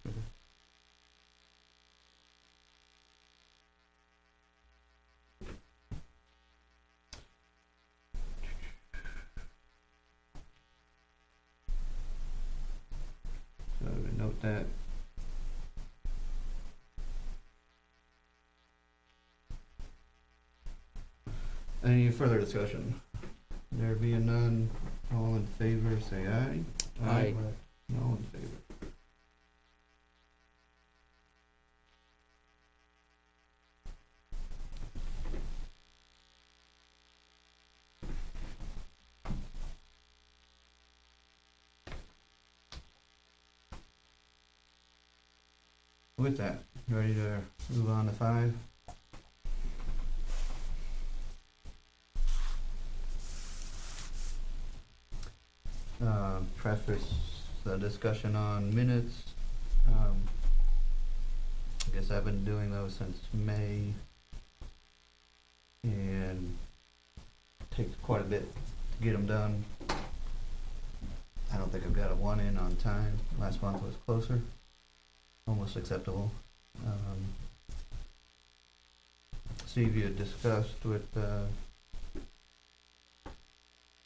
So we note that. Any further discussion? There being none, all in favor, say aye. Aye. All in favor. With that, ready to move on to 5? Preface the discussion on minutes. I guess I've been doing those since May, and takes quite a bit to get them done. I don't think I've got a 1 in on time. Last month was closer, almost acceptable. Steve, you had discussed with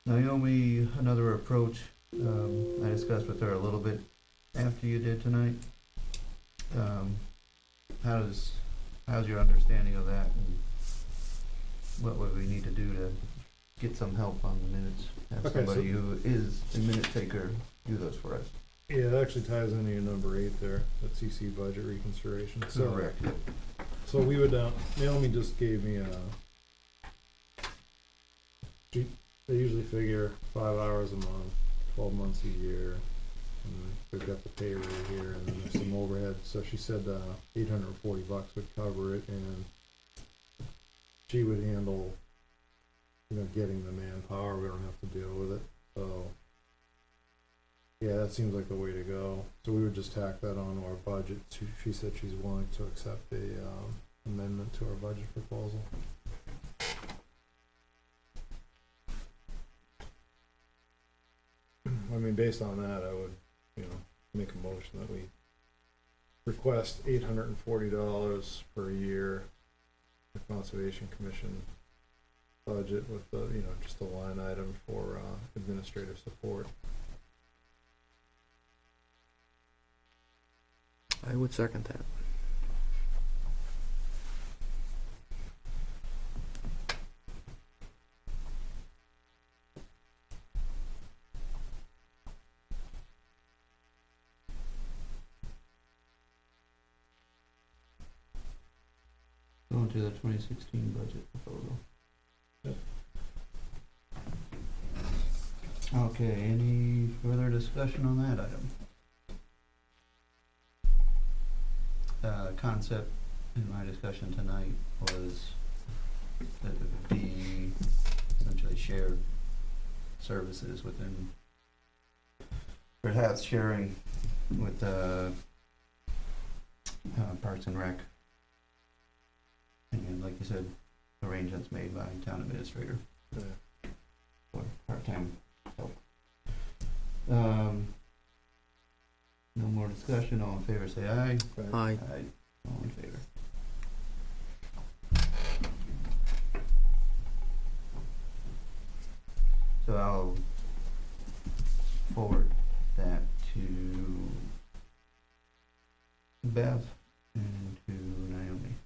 Naomi another approach. I discussed with her a little bit after you did tonight. How does how's your understanding of that, and what would we need to do to get some help on the minutes? Have Okay, somebody so- who is a minute taker do those for us. Yeah, that actually ties into your number 8 there, that CC budget reconsideration. Correct. Yep. So we would, Naomi just gave me they usually figure 5 hours a month, 12 months a year, and they've got the pay rate here and then some overhead. So she said $840 would cover it, and she would handle, getting the manpower. We don't have to deal with it. So yeah, that seems like the way to go. So we would just tack that onto our budget. She said she's willing to accept a amendment to our budget proposal. I mean, based on that, I would, make a motion that we request $840 per year for Conservation Commission budget with the, just a line item for administrative support. I would second that. Going to the 2016 budget proposal. Yep. Okay, any further discussion on that item? Concept in my discussion tonight was that it would be essentially shared services within, perhaps sharing with Parks and Rec. And like you said, arrangements made by town administrator for part-time help. No more discussion, all in favor say aye. Aye. Aye, all in favor. So I'll forward that to Bev and to Naomi.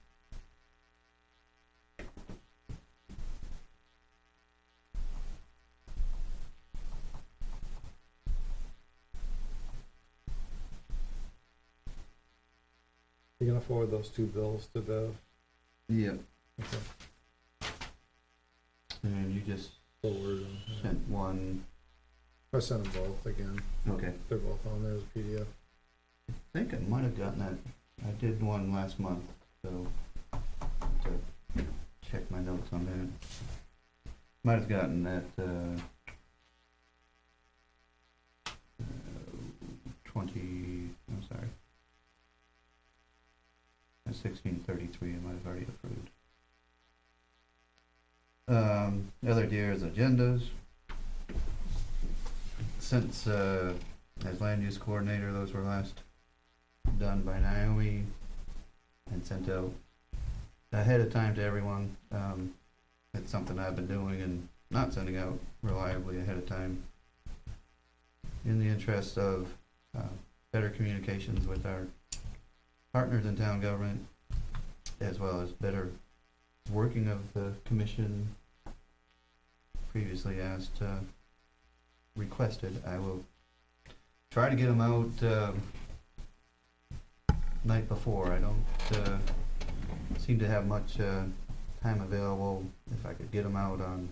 You gonna forward those 2 bills to Bev? Yep. Okay. And you just Forward them. sent one. I sent them both again. Okay. They're both on there as a PDF. I think I might have gotten that. I did one last month, so I have to check my notes on that. Might have gotten that 1633 I might have already approved. The other deal is agendas. Since as land use coordinator, those were last done by Naomi and sent out ahead of time to everyone. It's something I've been doing and not sending out reliably ahead of time in the interest of better communications with our partners in town government, as well as better working of the commission previously asked, requested. I will try to get them out night before. I don't seem to have much time available. If I could get them out on,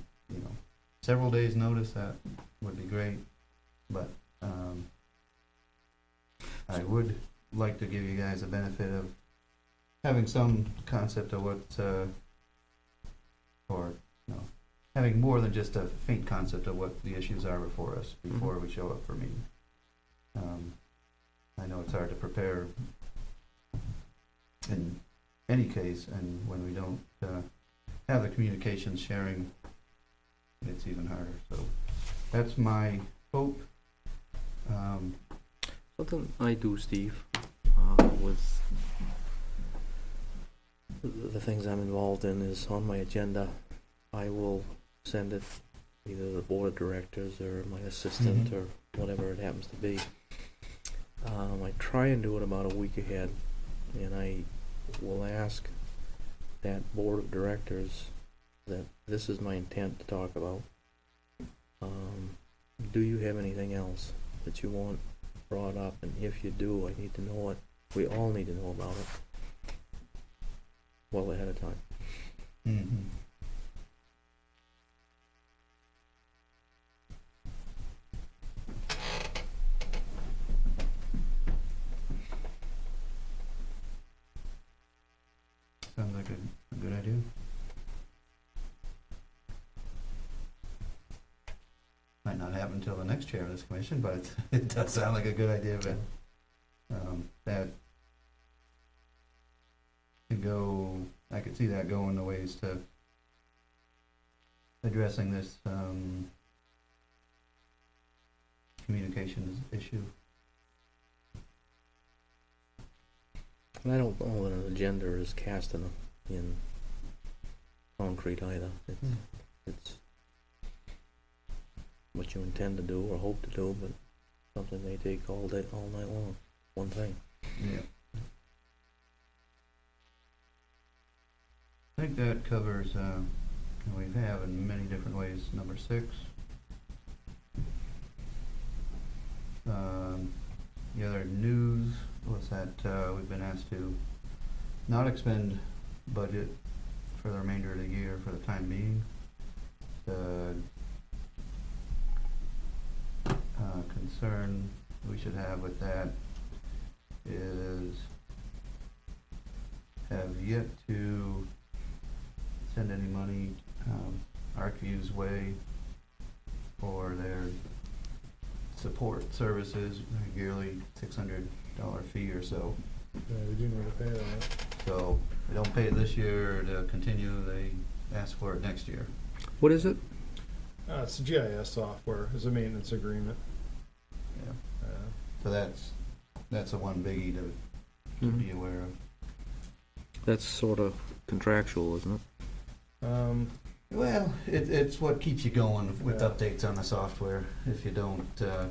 several days' notice, that would be great. But I would like to give you guys the benefit of having some concept of what, having more than just a faint concept of what the issues are before us before we show up for meeting. I know it's hard to prepare in any case, and when we don't have the communications sharing, it's even harder. So that's my hope. Something I do, Steve, with the things I'm involved in is on my agenda. I will send it either the board of directors or my assistant or whatever it happens to be. I try and do it about a week ahead, and I will ask that board of directors that this is my intent to talk about. Do you have anything else that you want brought up? And if you do, I need to know it. We all need to know about it well ahead of time. Mm-hmm. Sounds like a good idea. Might not happen until the next chair of this commission, but it does sound like a good idea, but, that could go, I could see that going the ways to addressing this, communications issue. And I don't know that an agenda is cast in concrete either. It's what you intend to do or hope to do, but something may take all day, all night long. One thing. Yeah. I think that covers, we have in many different ways, number 6. The other news was that, we've been asked to not expend budget for the remainder of the year for the time being. The concern we should have with that is have yet to send any money Arcview's way for their support services, their yearly $600 fee or so. Yeah, we do need to pay that. So they don't pay it this year to continue, they ask for it next year. What is it? It's GIS software. It's a maintenance agreement. Yeah. So that's the one biggie to be aware of. That's sort of contractual, isn't it? Well, it's what keeps you going with Yeah. updates on the software. If you don't You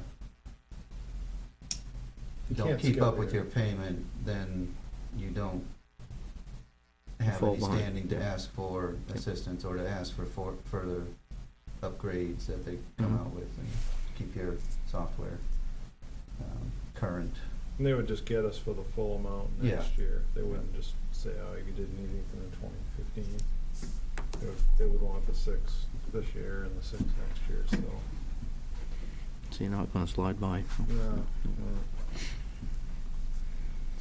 don't can't keep skip up it. with your payment, then you don't have Fall any behind. standing to ask for assistance or to ask for further upgrades that they come out with and keep your software current. And they would just get us for the full amount Yeah. next year. They wouldn't just say, oh, you didn't need anything in 2015. They would want the 6 this year and the 6 next year, so. So you're not gonna slide by. No.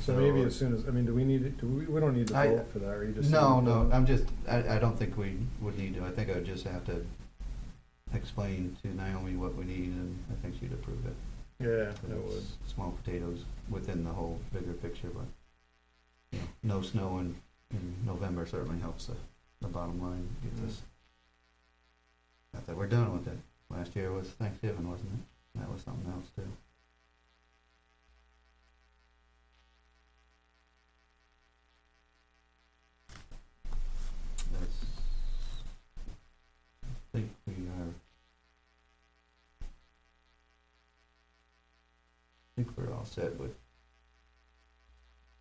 So maybe as soon as, I mean, do we need it, we don't need to I- vote for that, or you just? No, saying that? I don't think we would need to. I think I would just have to explain to Naomi what we need, and I think she'd approve it. Yeah, But that would. it's small potatoes within the whole bigger picture, but, you know, no snow in November certainly helps the bottom line, get this. Not that we're done with it. Last year was Thanksgiving, wasn't it? That was something else too. That's, I think we are, I think we're all set with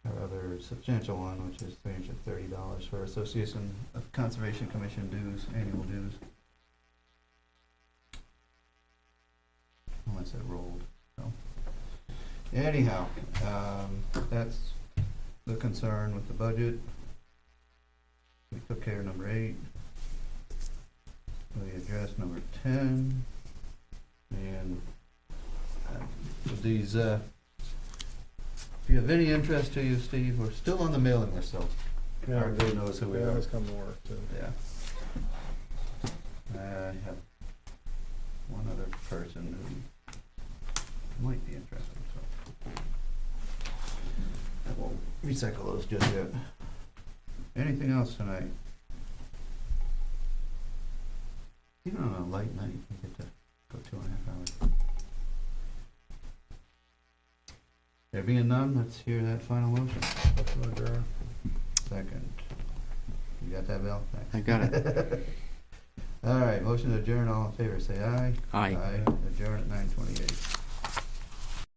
our other substantial one, which is $330 for Association of Conservation Commission dues, annual dues. Unless it rolled, so. Anyhow, that's the concern with the budget. We took care of number 8. We addressed number 10. And with these, if you have any interest to you, Steve, we're still on the mailing list, so Yeah, everybody knows who we they are. always come to work too. Yeah. I have one other person who might be interested, so I won't recycle those just yet. Anything else tonight? Even on a light night, you get to go 2.5 hours. There being none, let's hear that final motion. Motion adjourned. Second. You got that, Bill? Thanks. I got it. All right, motion to adjourn, all in favor, say aye. Aye. Adjourn at 9:20.